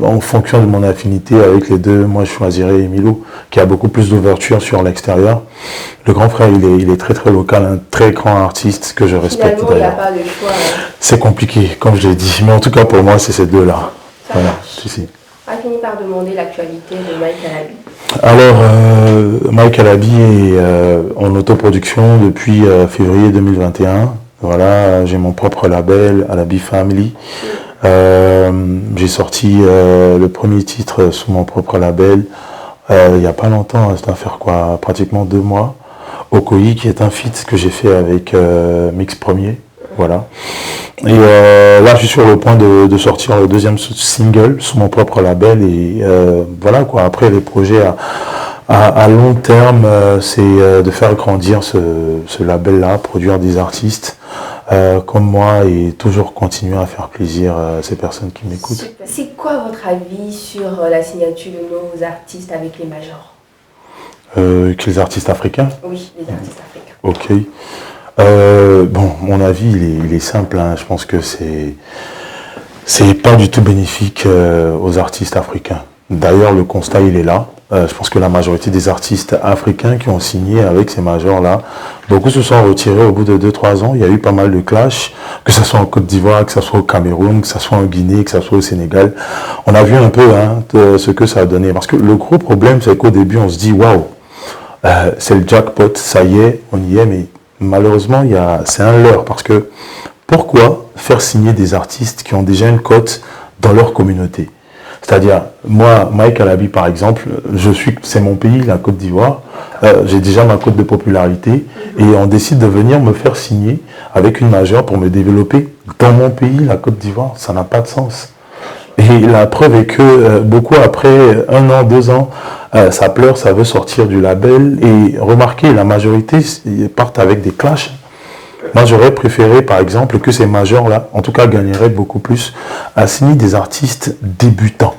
en fonction de mon affinité avec les deux, moi je choisirais Emilio, qui a beaucoup plus d'ouverture sur l'extérieur. Le grand frère, il est très très local, un très grand artiste que je respecte d'ailleurs. Il n'y a pas de choix. C'est compliqué, comme je l'ai dit, mais en tout cas pour moi c'est ces deux-là. Voilà, A fini par demander l'actualité de Mike Alabi. Alors, Mike Alabi est en autoproduction depuis février 2021. Voilà, j'ai mon propre label, Alabi Family. J'ai sorti le premier titre sous mon propre label il n'y a pas longtemps, ça va faire quoi, pratiquement 2 mois. Okoi, qui est un feat que j'ai fait avec Mix Premier. Voilà. Et là, je suis sur le point de sortir le 2e single sous mon propre label. Et voilà quoi. Après, les projets à long terme, c'est de faire grandir ce label-là, produire des artistes, comme moi et toujours continuer à faire plaisir à ces personnes qui m'écoutent. C'est quoi votre avis sur la signature de nos artistes avec les majors? Les artistes africains? Oui, les artistes africains. Ok. Bon, mon avis, il est simple. Hein. Je pense que c'est pas du tout bénéfique aux artistes africains. D'ailleurs, le constat, il est là. Je pense que la majorité des artistes africains qui ont signé avec ces majors-là, beaucoup se sont retirés au bout de 2-3 ans. Il y a eu pas mal de clashs, que ce soit en Côte d'Ivoire, que ce soit au Cameroun, que ce soit en Guinée, que ce soit au Sénégal. On a vu un peu ce que ça a donné. Parce que le gros problème, c'est qu'au début, on se dit, waouh, c'est le jackpot, ça y est, on y est. Mais malheureusement, c'est un leurre. Parce que pourquoi faire signer des artistes qui ont déjà une cote dans leur communauté? C'est-à-dire, moi, Mike Alabi, par exemple, c'est mon pays, la Côte d'Ivoire. J'ai déjà ma cote de popularité et on décide de venir me faire signer avec une majeure pour me développer dans mon pays, la Côte d'Ivoire. Ça n'a pas de sens. Et la preuve est que beaucoup après 1 an, 2 ans, ça pleure, ça veut sortir du label. Et remarquez, la majorité ils partent avec des clashs. Moi, j'aurais préféré, par exemple, que ces majors-là, en tout cas, gagneraient beaucoup plus à signer des artistes débutants.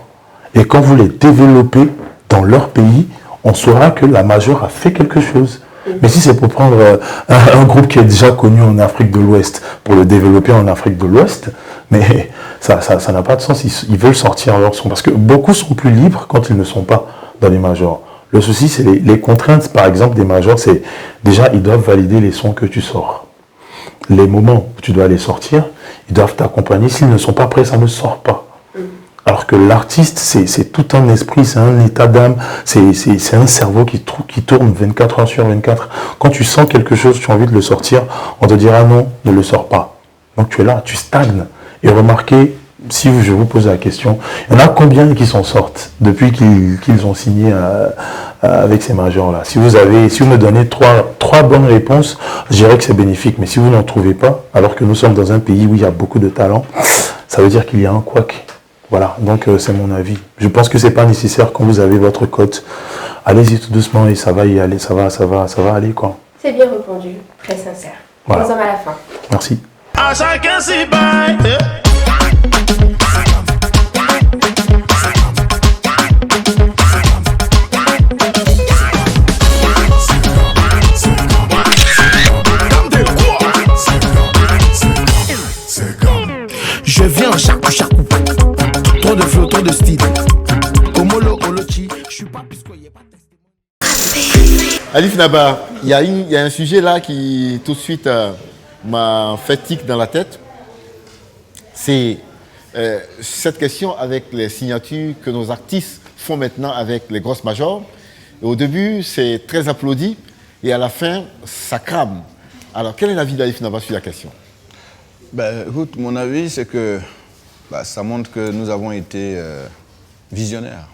Et quand vous les développez dans leur pays, on saura que la majeure a fait quelque chose. Mais si c'est pour prendre un groupe qui est déjà connu en Afrique de l'Ouest, pour le développer en Afrique de l'Ouest, mais ça n'a pas de sens. Ils veulent sortir leur son. Parce que beaucoup sont plus libres quand ils ne sont pas dans les majors. Le souci, c'est les contraintes, par exemple, des majors, c'est déjà, ils doivent valider les sons que tu sors. Les moments où tu dois les sortir, ils doivent t'accompagner. S'ils ne sont pas prêts, ça ne sort pas. Alors que l'artiste, c'est tout un esprit, c'est un état d'âme, c'est un cerveau qui tourne 24 heures sur 24. Quand tu sens quelque chose, tu as envie de le sortir, on te dira non, ne le sors pas. Donc tu es là, tu stagnes. Et remarquez, si je vous pose la question, il y en a combien qui s'en sortent depuis qu'ils ont signé avec ces majors-là? Si vous me donnez trois bonnes réponses, je dirais que c'est bénéfique. Mais si vous n'en trouvez pas, alors que nous sommes dans un pays où il y a beaucoup de talent, ça veut dire qu'il y a un couac. Voilà, donc c'est mon avis. Je pense que c'est pas nécessaire quand vous avez votre cote. Allez-y tout doucement et ça va y aller, ça va aller quoi. C'est bien répondu, très sincère. Voilà. Nous sommes à la fin. Merci. À chacun s'y baille. Je viens en chakou. Trop de flow, trop de style. Omolo, Olochi, je suis pas plus qu'il n'y a pas de Alif Naba, il y a un sujet là qui tout de suite m'a fait tic dans la tête. C'est cette question avec les signatures que nos artistes font maintenant avec les grosses majors. Et au début, c'est très applaudi et à la fin, ça crame. Alors, quel est l'avis d'Alif Naba sur la question? Écoute, mon avis, c'est que ça montre que nous avons été visionnaires.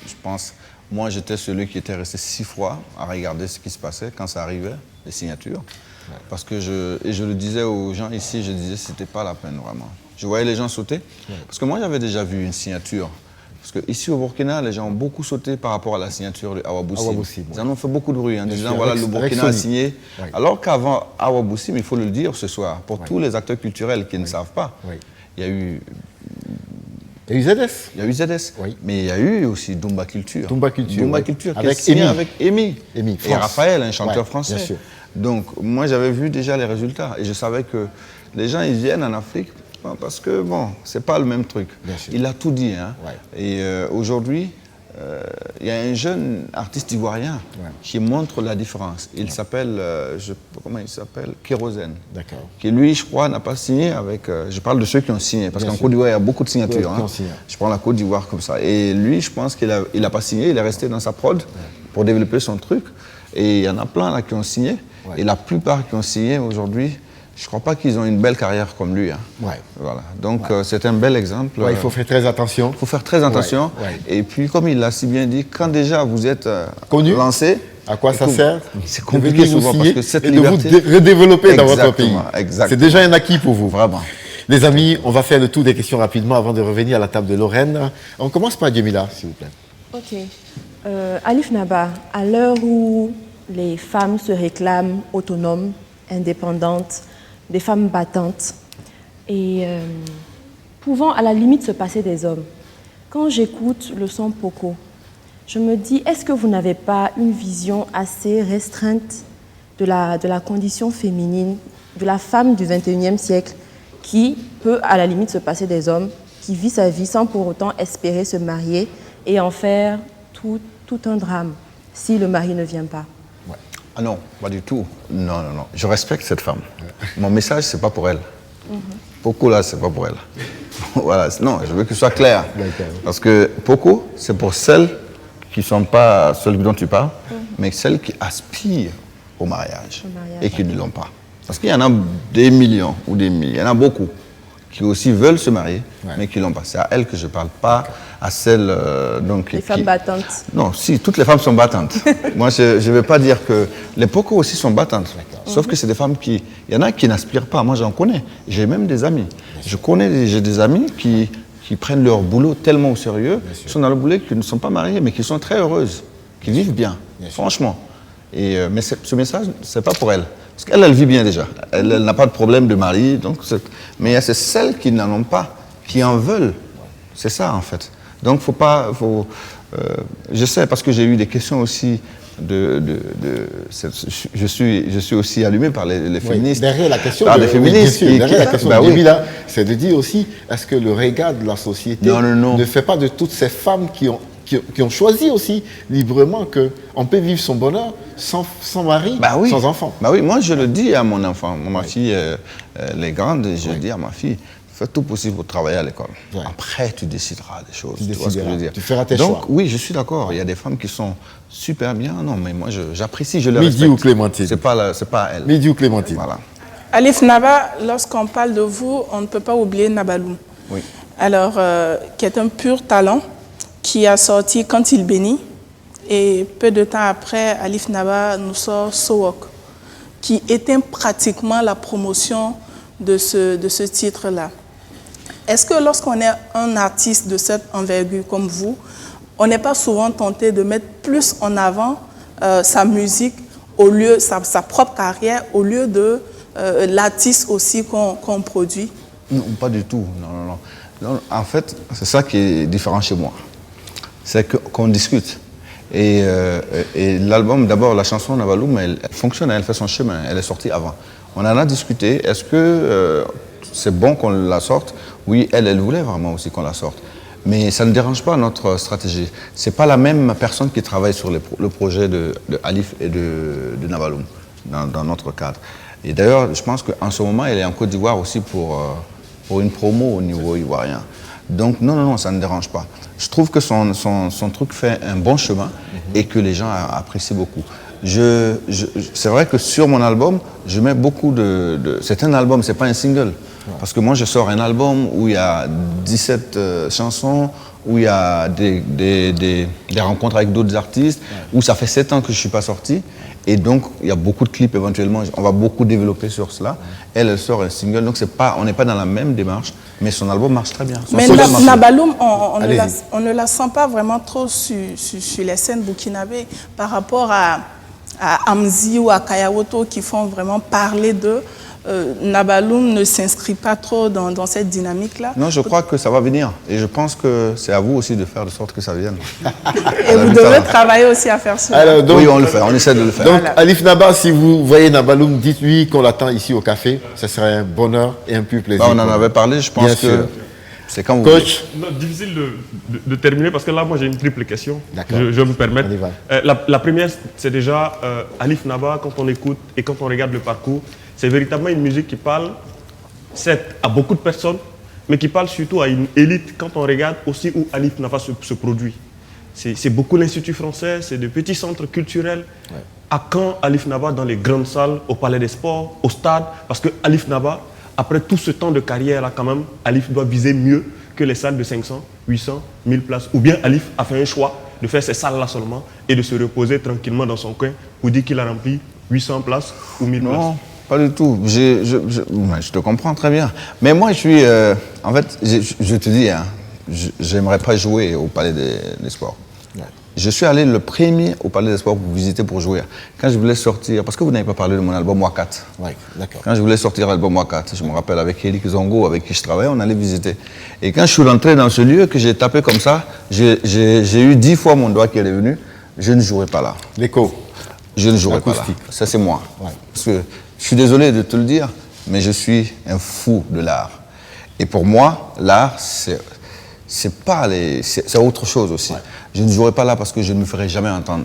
Je pense, moi, j'étais celui qui était resté 6 fois à regarder ce qui se passait quand ça arrivait, les signatures. Ouais. Parce que je le disais aux gens ici, je disais que ce n'était pas la peine, vraiment. Je voyais les gens sauter. Ouais. Parce que moi, j'avais déjà vu une signature. Parce qu'ici au Burkina, les gens ont beaucoup sauté par rapport à la signature de Awa Boussim. Ils en ont fait beaucoup de bruit en disant voilà, le Burkina a signé. Oui. Alors qu'avant Awa Boussim, il faut le dire ce soir, pour tous les acteurs culturels qui ne savent pas, il y a eu. Il y a eu ZS. Il y a eu ZS. Oui. Mais il y a eu aussi Dumba Culture. Dumba Culture. Dumba Culture avec qui a signé avec Amy et Raphaël, un chanteur français. Bien sûr. Donc moi j'avais vu déjà les résultats et je savais que les gens ils viennent en Afrique parce que bon, c'est pas le même truc. Il a tout dit. Hein. Ouais. Et aujourd'hui, il y a un jeune artiste ivoirien qui montre la différence. Il s'appelle, comment il s'appelle, Kérosène. D'accord. Qui lui, je crois, n'a pas signé avec. Je parle de ceux qui ont signé, parce qu'en Côte d'Ivoire, il y a beaucoup de signatures. Hein. Je prends la Côte d'Ivoire comme ça. Et lui, je pense qu'il n'a pas signé, il est resté dans sa prod pour développer son truc. Et il y en a plein là qui ont signé. Ouais. Et la plupart qui ont signé aujourd'hui, je ne crois pas qu'ils ont une belle carrière comme lui. Hein. Ouais. Voilà. Donc c'est un bel exemple. Ouais, il faut faire très attention. Il faut faire très attention. Ouais. Et puis comme il l'a si bien dit, quand déjà vous êtes lancé, à quoi ça sert? C'est compliqué souvent parce que cette liberté... de vous redévelopper dans votre pays. C'est déjà un acquis pour vous. Vraiment. Les amis, on va faire le tour des questions rapidement avant de revenir à la table de Lorraine. On commence par Djemila, s'il vous plaît. Ok. Alif Naba, à l'heure où les femmes se réclament autonomes, indépendantes, des femmes battantes et pouvant à la limite se passer des hommes. Quand j'écoute le son Poko, je me dis, est-ce que vous n'avez pas une vision assez restreinte de la condition féminine, de la femme du 21e siècle qui peut à la limite se passer des hommes, qui vit sa vie sans pour autant espérer se marier et en faire tout un drame si le mari ne vient pas? Ouais. Ah non, pas du tout. Non. Je respecte cette femme. Mon message, c'est pas pour elle. Poko, là, c'est pas pour elle. Voilà. Non, je veux que ce soit clair. Parce que Poko, c'est pour celles qui ne sont pas celles dont tu parles, mais celles qui aspirent au mariage et qui ne l'ont pas. Parce qu'il y en a des millions ou des milliers, il y en a beaucoup qui aussi veulent se marier, mais qui ne l'ont pas. C'est à elles que je ne parle, pas à celles... les femmes battantes. Non, si, toutes les femmes sont battantes. Moi, je ne veux pas dire que... Les Poko aussi sont battantes. Sauf que c'est des femmes qui... Il y en a qui n'aspirent pas. Moi, j'en connais. J'ai même des amis. J'ai des amis qui prennent leur boulot tellement au sérieux, qui sont dans le boulot, qui ne sont pas mariées, mais qui sont très heureuses, qui vivent bien, franchement. Mais ce message, ce n'est pas pour elle. Parce qu'elle, elle vit bien déjà. Elle n'a pas de problème de mari. Mais c'est celles qui n'en ont pas, qui en veulent. C'est ça, en fait. Donc, je sais, parce que j'ai eu des questions aussi je suis aussi allumé par les féministes. Derrière la question, c'est de dire aussi, est-ce que le regard de la société ne fait pas de toutes ces femmes qui ont choisi aussi librement qu'on peut vivre son bonheur sans mari, sans enfant? Oui, moi je le dis à mon enfant, ma fille, les grandes, je dis à ma fille, fais tout possible pour travailler à l'école. Après, tu décideras des choses. Tu vois ce que je veux dire. Tu feras tes choix. Donc, oui, je suis d'accord. Il y a des femmes qui sont super bien. Non, mais moi, j'apprécie, je les respecte. Midi ou Clémentine. C'est pas elle. Midi ou Clémentine. Voilà. Alif Naba, lorsqu'on parle de vous, on ne peut pas oublier Nabaloum. Oui. Alors, qui est un pur talent, qui a sorti Quand il bénit. Et peu de temps après, Alif Naba nous sort Sowok, qui éteint pratiquement la promotion de ce titre-là. Est-ce que lorsqu'on est un artiste de cette envergure comme vous, on n'est pas souvent tenté de mettre plus en avant sa musique, sa propre carrière, au lieu de l'artiste aussi qu'on produit? Non, pas du tout. Non. En fait, c'est ça qui est différent chez moi. C'est qu'on discute. Et l'album, d'abord, la chanson Nabaloum, elle fonctionne, elle fait son chemin, elle est sortie avant. On en a discuté. Est-ce que c'est bon qu'on la sorte? Oui, elle voulait vraiment aussi qu'on la sorte. Mais ça ne dérange pas notre stratégie. Ce n'est pas la même personne qui travaille sur le projet de Alif et de Nabaloum, dans notre cadre. Et d'ailleurs, je pense qu'en ce moment, elle est en Côte d'Ivoire aussi pour une promo au niveau ivoirien. Donc non, ça ne dérange pas. Je trouve que son truc fait un bon chemin et que les gens apprécient beaucoup. C'est vrai que sur mon album, je mets beaucoup c'est un album, c'est pas un single. Parce que moi, je sors un album où il y a 17 chansons, où il y a des rencontres avec d'autres artistes, où ça fait 7 ans que je ne suis pas sorti. Et donc, il y a beaucoup de clips éventuellement. On va beaucoup développer sur cela. Elle sort un single. Donc, on n'est pas dans la même démarche, mais son album marche très bien. Mais Nabaloum, on ne la sent pas vraiment trop sur les scènes burkinabées par rapport à Amzi ou à Kayawoto qui font vraiment parler d'eux. Nabaloum ne s'inscrit pas trop dans cette dynamique-là. Non, je crois que ça va venir. Et je pense que c'est à vous aussi de faire de sorte que ça vienne. Et vous devez travailler aussi à faire cela. Alors, donc, oui, on le fait, on essaie de le faire. Donc, Alif Naba, si vous voyez Nabaloum, dites-lui qu'on l'attend ici au café. Ce serait un bonheur et un pur plaisir. On en avait parlé, je pense que c'est quand vous Coach. Difficile de terminer parce que là, moi, j'ai une triple question. Je me permets. La première, c'est déjà Alif Naba, quand on écoute et quand on regarde le parcours, c'est véritablement une musique qui parle, certes, à beaucoup de personnes, mais qui parle surtout à une élite quand on regarde aussi où Alif Naba se produit. C'est beaucoup l'Institut français, c'est des petits centres culturels. Ouais. À quand Alif Naba dans les grandes salles, au Palais des Sports, au stade? Parce que Alif Naba, après tout ce temps de carrière-là, quand même, Alif doit viser mieux que les salles de 500, 800, 1000 places. Ou bien Alif a fait un choix de faire ces salles-là seulement et de se reposer tranquillement dans son coin pour dire qu'il a rempli 800 places ou 1000 places. Non, pas du tout. Je te comprends très bien. Mais moi, je suis... en fait, je te dis, hein, j'aimerais pas jouer au Palais des Sports. Ouais. je suis allé le premier au Palais des Sports pour visiter, pour jouer. Quand je voulais sortir, parce que vous n'avez pas parlé de mon album Wakat. Oui, d'accord. Quand je voulais sortir l'album Wakat, je me rappelle avec Eric Zongo, avec qui je travaillais, on allait visiter. Et quand je suis rentré dans ce lieu, que j'ai tapé comme ça, j'ai eu 10 fois mon doigt qui est revenu, je ne jouerai pas là. L'écho. Je ne jouerai pas là. Ça, c'est moi. Ouais. Parce que je suis désolé de te le dire, mais je suis un fou de l'art. Et pour moi, l'art, c'est autre chose aussi. Ouais. Je ne jouerai pas là parce que je ne me ferai jamais entendre.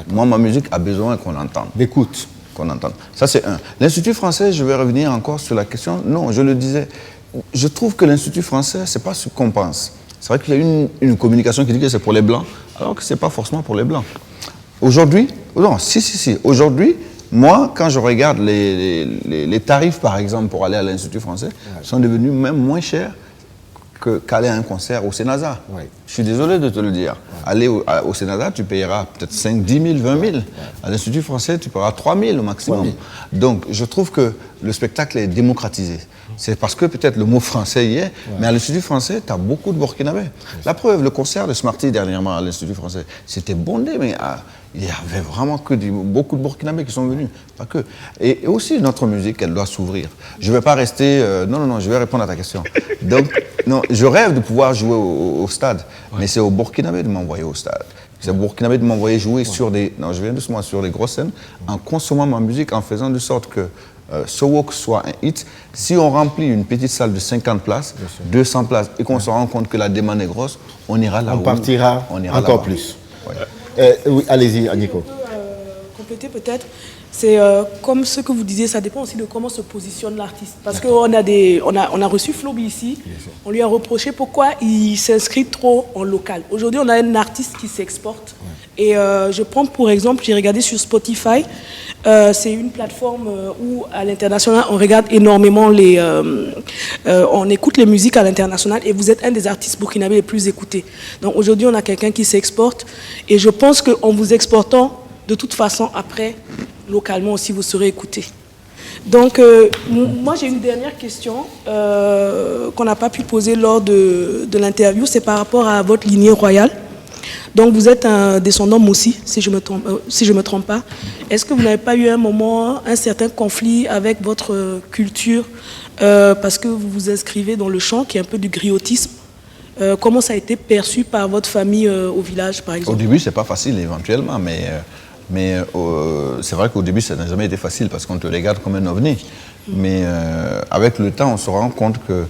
Moi, ma musique a besoin qu'on entende. D'écoute. Qu'on entende. Ça, c'est un. L'Institut français, je vais revenir encore sur la question. Non, je le disais, je trouve que l'Institut français, c'est pas ce qu'on pense. C'est vrai qu'il y a une communication qui dit que c'est pour les Blancs, alors que c'est pas forcément pour les Blancs. Aujourd'hui, non, si. Aujourd'hui, moi, quand je regarde les tarifs, par exemple, pour aller à l'Institut français, sont devenus même moins chers qu'aller à un concert au Cénaza. Ouais. Je suis désolé de te le dire. Ouais. Aller au Cénaza, tu payeras peut-être 5, 10 000, 20 000. Ouais. À l'Institut français, tu paieras 3 000 au maximum. 3 000. Donc, je trouve que le spectacle est démocratisé. C'est parce que peut-être le mot français y est, mais à l'Institut français, tu as beaucoup de Burkinabés. La preuve, le concert de Smarty dernièrement à l'Institut français, c'était bondé, mais il y avait vraiment beaucoup de Burkinabés qui sont venus. Pas que. Et aussi, notre musique, elle doit s'ouvrir. Je ne vais pas rester... Non, je vais répondre à ta question. Donc, non, je rêve de pouvoir jouer au stade, mais c'est aux Burkinabés de m'envoyer au stade. C'est aux Burkinabés de m'envoyer jouer sur des... Non, je viens doucement sur les grosses scènes, en consommant ma musique, en faisant de sorte que Sowok soit un hit. Si on remplit une petite salle de 50 places, 200 places, et qu'on se rend compte que la demande est grosse, on ira là-haut. On partira encore plus. Ouais. Oui, allez-y, Aniko. Compléter peut-être. C'est comme ce que vous disiez, ça dépend aussi de comment se positionne l'artiste. Parce qu'on a reçu Floby ici, on lui a reproché pourquoi il s'inscrit trop en local. Aujourd'hui, on a un artiste qui s'exporte. Et je prends pour exemple, j'ai regardé sur Spotify, c'est une plateforme où à l'international, on regarde énormément on écoute les musiques à l'international et vous êtes un des artistes burkinabés les plus écoutés. Donc aujourd'hui, on a quelqu'un qui s'exporte et je pense qu'en vous exportant, de toute façon, après, localement aussi, vous serez écouté. Donc, moi, j'ai une dernière question qu'on n'a pas pu poser lors de l'interview, c'est par rapport à votre lignée royale. Donc, vous êtes un descendant Moussi, si je me trompe pas. Est-ce que vous n'avez pas eu un certain conflit avec votre culture parce que vous vous inscrivez dans le chant, qui est un peu du griotisme? Comment ça a été perçu par votre famille au village, par exemple? Au début, c'est pas facile, éventuellement, mais c'est vrai qu'au début, ça n'a jamais été facile parce qu'on te regarde comme un ovni. Mais avec le temps, on se rend compte que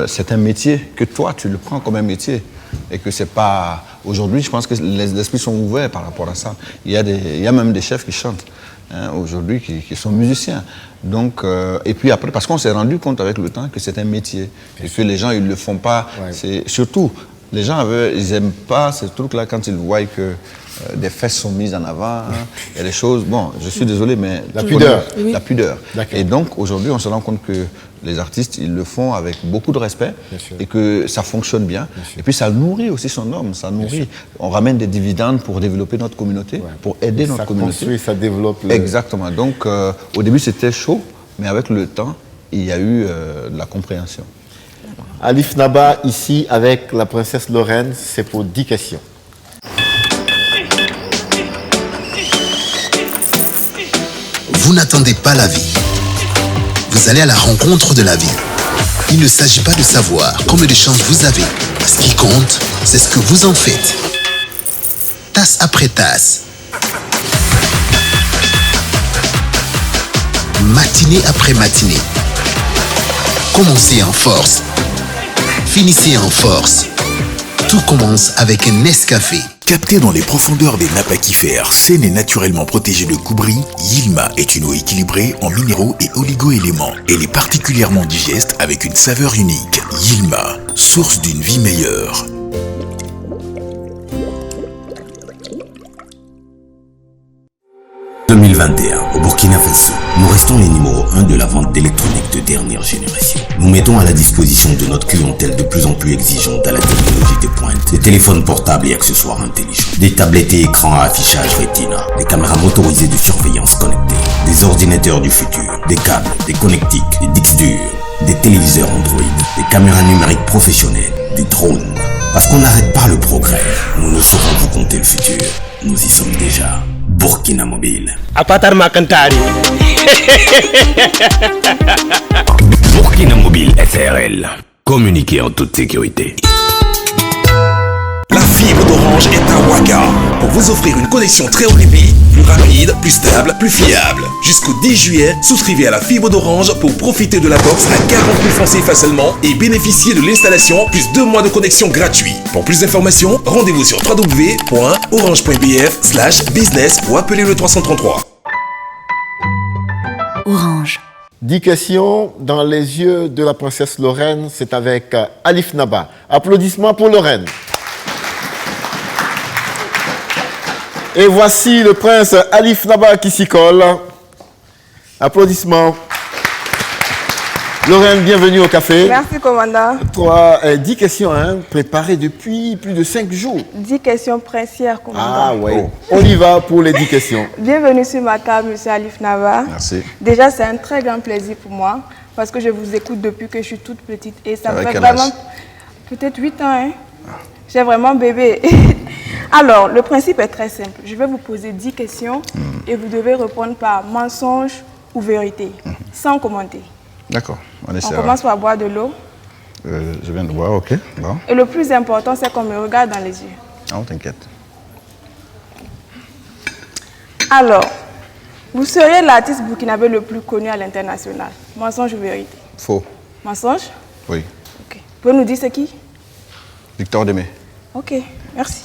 c'est un métier, que toi, tu le prends comme un métier. Et que c'est pas... Aujourd'hui, je pense que les esprits sont ouverts par rapport à ça. Il y a même des chefs qui chantent aujourd'hui, qui sont musiciens. Donc, et puis après, parce qu'on s'est rendu compte avec le temps que c'est un métier. Et que les gens, ils ne le font pas. Ouais. Surtout, les gens, ils n'aiment pas ce truc-là quand ils voient que des fesses sont mises en avant, il y a des choses... Bon, je suis désolé, mais... La pudeur. La pudeur. Et donc, aujourd'hui, on se rend compte que les artistes, ils le font avec beaucoup de respect et que ça fonctionne bien. Et puis, ça nourrit aussi son homme, ça nourrit. On ramène des dividendes pour développer notre communauté, pour aider notre communauté. Ça construit, ça développe. Exactement. Donc, au début, c'était chaud, mais avec le temps, il y a eu de la compréhension. Alif Naba, ici, avec la princesse Lorraine, c'est pour 10 questions. Vous n'attendez pas la vie. Vous allez à la rencontre de la vie. Il ne s'agit pas de savoir combien de chances vous avez. Ce qui compte, c'est ce que vous en faites. Tasse après tasse. Matinée après matinée. Commencez en force. Finissez en force. Tout commence avec un Nescafé. Capté dans les profondeurs des nappes aquifères, saine et naturellement protégée de coups bris, Yilma est une eau équilibrée en minéraux et oligo-éléments. Elle est particulièrement digeste avec une saveur unique. Yilma, source d'une vie meilleure. En 2021, au Burkina Faso, nous restons les numéros 1 de la vente d'électronique de dernière génération. Nous mettons à la disposition de notre clientèle de plus en plus exigeante à la technologie de pointe des téléphones portables et accessoires intelligents, des tablettes et écrans à affichage Retina, des caméras motorisées de surveillance connectées, des ordinateurs du futur, des câbles, des connectiques, des disques durs, des téléviseurs Android, des caméras numériques professionnelles, des drones, Parce qu'on n'arrête pas le progrès, nous ne saurons vous compter le futur. Nous y sommes déjà. Burkina Mobile. Apatar Makantari. Burkina Mobile SRL. Communiquez en toute sécurité. La fibre d'Orange est à Ouaga pour vous offrir une connexion très haut débit, plus rapide, plus stable, plus fiable. Jusqu'au 10 juillet, souscrivez à la fibre d'Orange pour profiter de la box à 40 000 francs CFA seulement et bénéficier de l'installation plus 2 mois de connexion gratuit. Pour plus d'informations, rendez-vous sur www.orange.bf/business ou appelez le 333. Orange. 10 questions dans les yeux de la princesse Lorraine, c'est avec Alif Naba. Applaudissements pour Lorraine. Et voici le prince Alif Naba qui s'y colle. Applaudissements. Lorraine, bienvenue au café. Merci, commandant. 10 questions préparées depuis plus de 5 jours. 10 questions princières, commandant. Ah ouais, on y va pour les 10 questions. Bienvenue sur ma table, monsieur Alif Naba. Merci. Déjà, c'est un très grand plaisir pour moi parce que je vous écoute depuis que je suis toute petite et ça me fait quel vraiment âge? peut-être 8 ans. J'ai vraiment bébé. Alors, le principe est très simple. Je vais vous poser 10 questions et vous devez répondre par mensonge ou vérité, sans commenter. D'accord, on On essaiera. commence par boire de l'eau. Je viens de boire, ok. Bon. Et le plus important, c'est qu'on me regarde dans les yeux. Non, t'inquiète. Alors, vous seriez l'artiste burkinabé le plus connu à l'international. Mensonge ou vérité? Faux. Mensonge? Oui. Ok. Vous pouvez nous dire c'est qui? Victor Démé. Ok, merci.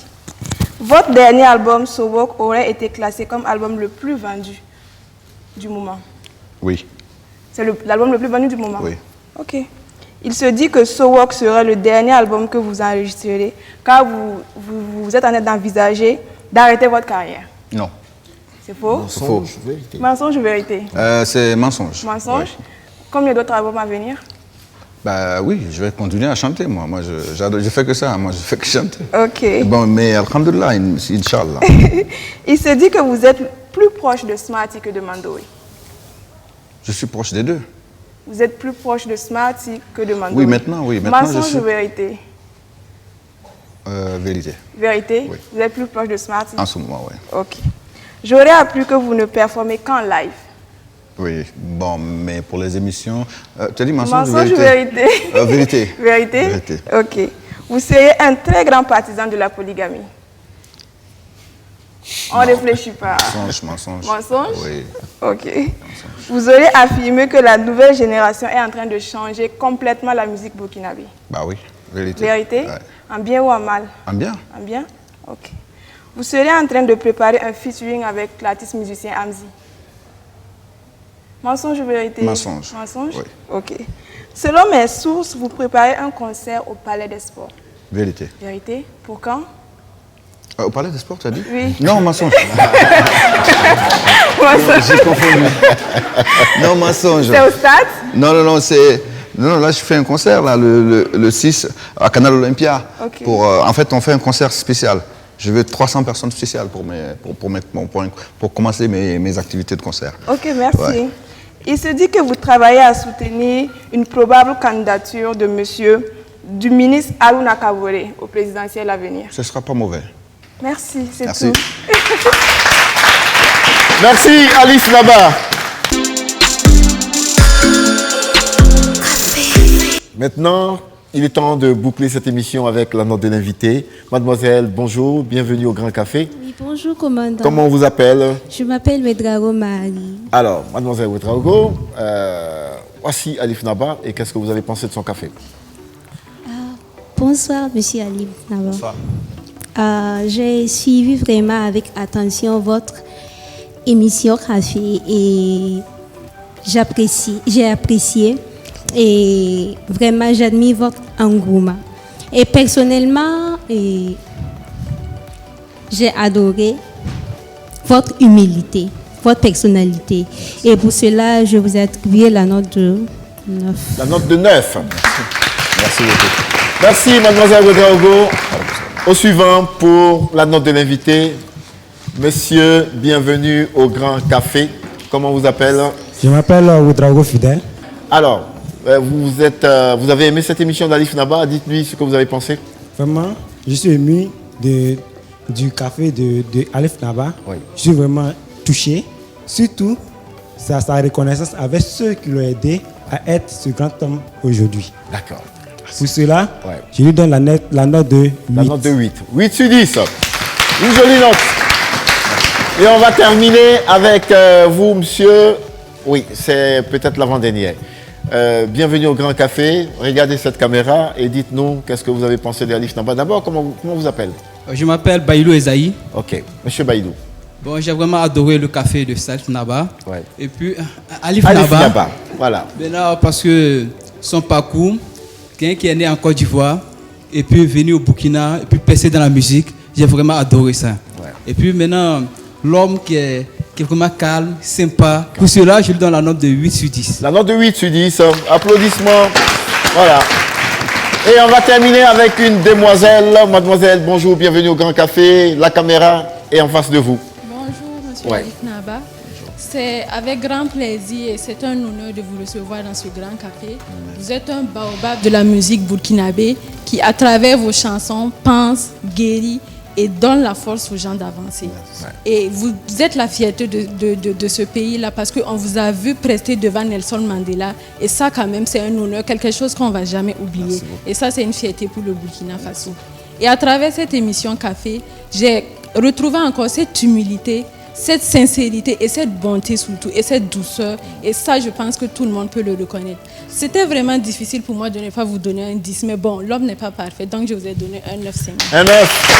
Votre dernier album, Sowok, aurait été classé comme album le plus vendu du moment. Oui. C'est l'album le plus vendu du moment? Oui. Ok. Il se dit que Sowok serait le dernier album que vous enregistrerez car vous êtes en train d'envisager d'arrêter votre carrière. Non. C'est faux? Mensonge ou vérité? Mensonge ou vérité? C'est mensonge. Mensonge? Ouais. Combien d'autres albums à venir? Bah oui, je vais continuer à chanter, moi. Moi, je fais que ça, moi, je fais que chanter. Ok. Bon, mais alhamdoulilah, Inch'Allah. Il se dit que vous êtes plus proche de Smarty que de Mandoé. Je suis proche des deux. Vous êtes plus proche de Smarty que de Mandoé. Oui, maintenant, oui. Maintenant, Mensonge ou vérité? Vérité. Vérité? Oui. Vous êtes plus proche de Smarty? En ce moment, oui. Ok. J'aurais appris que vous ne performez qu'en live. Oui, bon, mais pour les émissions... tu as dit mensonge, Mensonge ou ou vérité? Vérité. Vérité? Vérité. Ok. Vous seriez un très grand partisan de la polygamie. On ne réfléchit pas. Mensonge. Mensonge? Oui. Ok. Vous aurez affirmé que la nouvelle génération est en train de changer complètement la musique burkinabé. Bah oui, vérité. Vérité? Ouais. En bien ou en mal? En bien. En bien? Ok. Vous seriez en train de préparer un featuring avec l'artiste musicien Amzi. Mensonge ou vérité? Mensonge. Mensonge? Oui. Ok. Selon mes sources, vous préparez un concert au Palais des Sports. Vérité. Vérité? Pour quand? Au Palais des Sports, tu as dit? Oui. Non, mensonge. Mensonge. J'ai confondu. Non, mensonge. C'est au stade? Non, non, non, c'est... Non, là, je fais un concert, là, le 6, à Canal Olympia. Ok. En fait, on fait un concert spécial. Je veux 300 personnes spéciales pour commencer mes activités de concert. Ok, merci. Ouais. Il se dit que vous travaillez à soutenir une probable candidature du ministre Harouna Kaboré au présidentiel à venir. Ce ne sera pas mauvais. Merci, c'est Merci. tout. Merci Alif Naba. Maintenant, il est temps de boucler cette émission avec la note de l'invité. Mademoiselle, bonjour, bienvenue au Grand Café. Oui, bonjour, commandant. Comment on vous appelle? Je m'appelle Wedrago Marie. Alors, Mademoiselle Wedrago, voici Alif Naba et qu'est-ce que vous avez pensé de son café? Bonsoir, monsieur Alif Naba. Bonsoir. J'ai suivi vraiment avec attention votre émission café et j'ai apprécié et vraiment j'admire votre engouement. Et personnellement, j'ai adoré votre humilité, votre personnalité. Et pour cela, je vous ai attribué la note de 9. La note de 9. Merci beaucoup. Merci, Mademoiselle Wedrago. Au suivant, pour la note de l'invité, monsieur, bienvenue au Grand Café. Comment on vous appelle? Je m'appelle Wedrago Fidel. Alors, vous avez aimé cette émission d'Alif Naba? Dites-lui ce que vous avez pensé. Vraiment, je suis ému du café de Alif Naba. Je suis vraiment touché. Surtout, sa reconnaissance avec ceux qui l'ont aidé à être ce grand homme aujourd'hui. D'accord. Pour cela, je lui donne la note de 8. La note de 8. 8 sur 10. Une jolie note. Et on va terminer avec vous, monsieur. Oui, c'est peut-être l'avant-dernier. Bienvenue au Grand Café. Regardez cette caméra et dites-nous qu'est-ce que vous avez pensé d'Alif Naba. D'abord, comment vous appelez? Je m'appelle Baïlou Ezaï. Ok, monsieur Baïlou. Bon, j'ai vraiment adoré le café de Alif Naba. Ouais. Et puis, Alif Naba. Voilà. Maintenant, parce que son parcours, quelqu'un qui est né en Côte d'Ivoire, et puis venu au Burkina, et puis percé dans la musique, j'ai vraiment adoré ça. Ouais. Et puis maintenant, l'homme qui est vraiment calme, sympa. Pour cela, je lui donne la note de 8 sur 10. La note de 8 sur 10. Applaudissements. Voilà. Et on va terminer avec une demoiselle. Mademoiselle, bonjour, bienvenue au Grand Café. La caméra est en face de vous. Bonjour, monsieur Alif Naba. C'est avec grand plaisir et c'est un honneur de vous recevoir dans ce grand café. Vous êtes un baobab de la musique burkinabé qui, à travers vos chansons, pense, guérit et donne la force aux gens d'avancer. Et vous êtes la fierté de ce pays-là parce qu'on vous a vu prester devant Nelson Mandela. Et ça, quand même, c'est un honneur, quelque chose qu'on ne va jamais oublier. Et ça, c'est une fierté pour le Burkina Faso. Et à travers cette émission Café, j'ai retrouvé encore cette humilité, cette sincérité et cette bonté surtout, et cette douceur. Et ça, je pense que tout le monde peut le reconnaître. C'était vraiment difficile pour moi de ne pas vous donner un 10, mais bon, l'homme n'est pas parfait, donc je vous ai donné un 9,5. Un 9.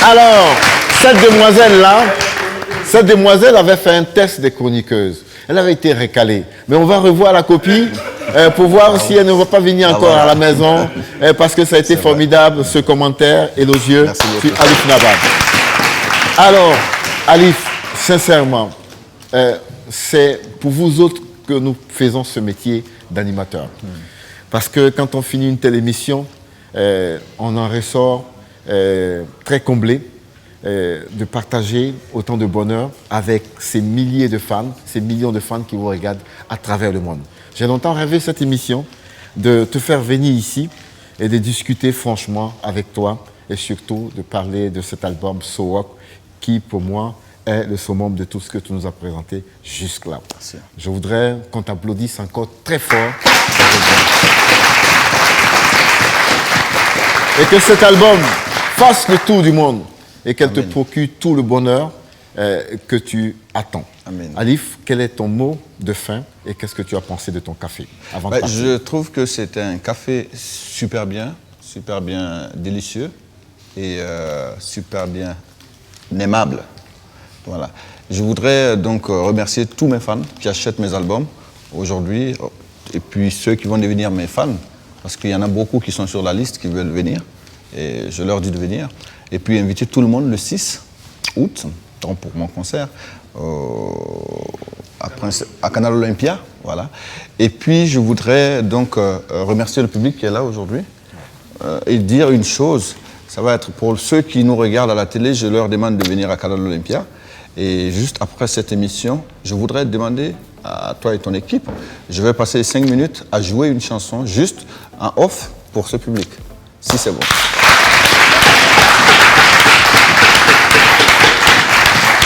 Alors, cette demoiselle avait fait un test des chroniqueuses. Elle avait été recalée. Mais on va revoir la copie pour voir si elle ne va pas venir encore à la maison, parce que ça a été formidable, ce commentaire élogieux sur Alif Naba. Alors, Alif, sincèrement, c'est pour vous autres que nous faisons ce métier d'animateur. Parce que quand on finit une telle émission, on en ressort très comblé de partager autant de bonheur avec ces milliers de fans, ces millions de fans qui vous regardent à travers le monde. J'ai longtemps rêvé cette émission, de te faire venir ici et de discuter franchement avec toi et surtout de parler de cet album Sowok qui, pour moi, est le summum de tout ce que tu nous as présenté jusque-là. Je voudrais qu'on t'applaudisse encore très fort. Et que cet album fasse le tour du monde et qu'elle te procure tout le bonheur que tu attends. Amen. Alif, quel est ton mot de fin et qu'est-ce que tu as pensé de ton café avant de partir? Je trouve que c'est un café super bien délicieux et super bien aimable. Voilà. Je voudrais donc remercier tous mes fans qui achètent mes albums aujourd'hui et puis ceux qui vont devenir mes fans parce qu'il y en a beaucoup qui sont sur la liste qui veulent venir et je leur dis de venir. Et puis inviter tout le monde le 6 août pour mon concert à Canal Olympia. Voilà. Et puis je voudrais donc remercier le public qui est là aujourd'hui et dire une chose. Ça va être pour ceux qui nous regardent à la télé, je leur demande de venir à Canal Olympia. Et juste après cette émission, je voudrais demander à toi et ton équipe, je vais passer 5 minutes à jouer une chanson juste en off pour ce public, si c'est bon.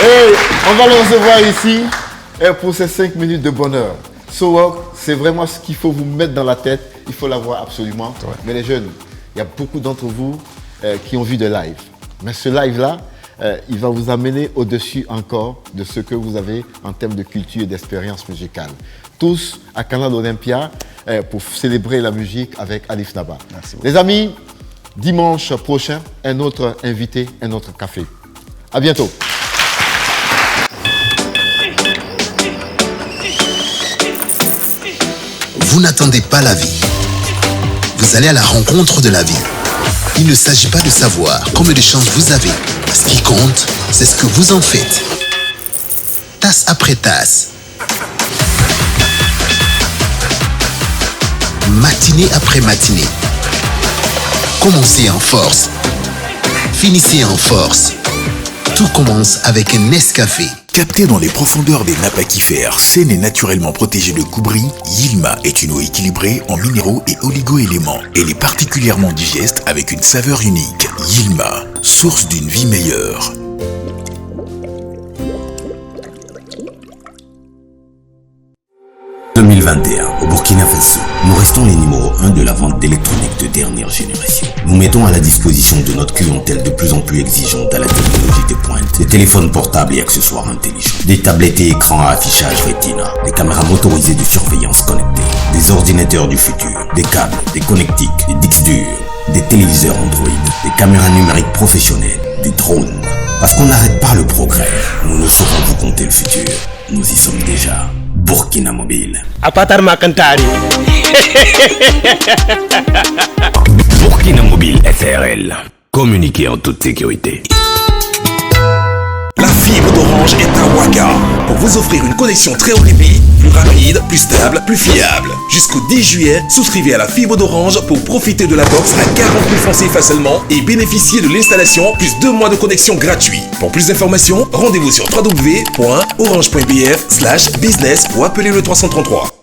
Et on va le recevoir ici pour ces 5 minutes de bonheur. Sowok, c'est vraiment ce qu'il faut vous mettre dans la tête, il faut l'avoir absolument. Ouais. Mais les jeunes, il y a beaucoup d'entre vous qui ont vu des lives. Mais ce live-là, il va vous amener au-dessus encore de ce que vous avez en termes de culture et d'expérience musicale. Tous à Canal Olympia pour célébrer la musique avec Alif Naba. Merci beaucoup. Les amis, dimanche prochain, un autre invité, un autre café. À bientôt. Vous n'attendez pas la vie. Vous allez à la rencontre de la vie. Il ne s'agit pas de savoir combien de chances vous avez. Ce qui compte, c'est ce que vous en faites. Tasse après tasse. Matinée après matinée. Commencez en force. Finissez en force. Tout commence avec un Nescafé. Captée dans les profondeurs des nappes aquifères saines et naturellement protégées de coups bris, Yilma est une eau équilibrée en minéraux et oligo-éléments. Elle est particulièrement digeste avec une saveur unique. Yilma, source d'une vie meilleure. En 2021, au Burkina Faso, nous restons les numéros 1 de la vente d'électronique de dernière génération. Nous mettons à la disposition de notre clientèle de plus en plus exigeante à la technologie de pointe des téléphones portables et accessoires intelligents, des tablettes et écrans à affichage Retina, des caméras motorisées de surveillance connectée, des ordinateurs du futur, des câbles, des connectiques, des disques durs, des téléviseurs Android, des caméras numériques professionnelles, des drones. Parce qu'on n'arrête pas le progrès, nous ne saurons vous compter le futur. Nous y sommes déjà. Burkina Mobile. Apatar Makantari. Burkina Mobile SRL. Communiquez en toute sécurité. La fibre d'Orange est à Ouaga pour vous offrir une connexion très haut débit, plus rapide, plus stable, plus fiable. Jusqu'au 10 juillet, souscrivez à la fibre d'Orange pour profiter de la box à 40 000 francs CFA seulement et bénéficier de l'installation plus 2 mois de connexion gratuit. Pour plus d'informations, rendez-vous sur www.orange.bf/business ou appelez le 333.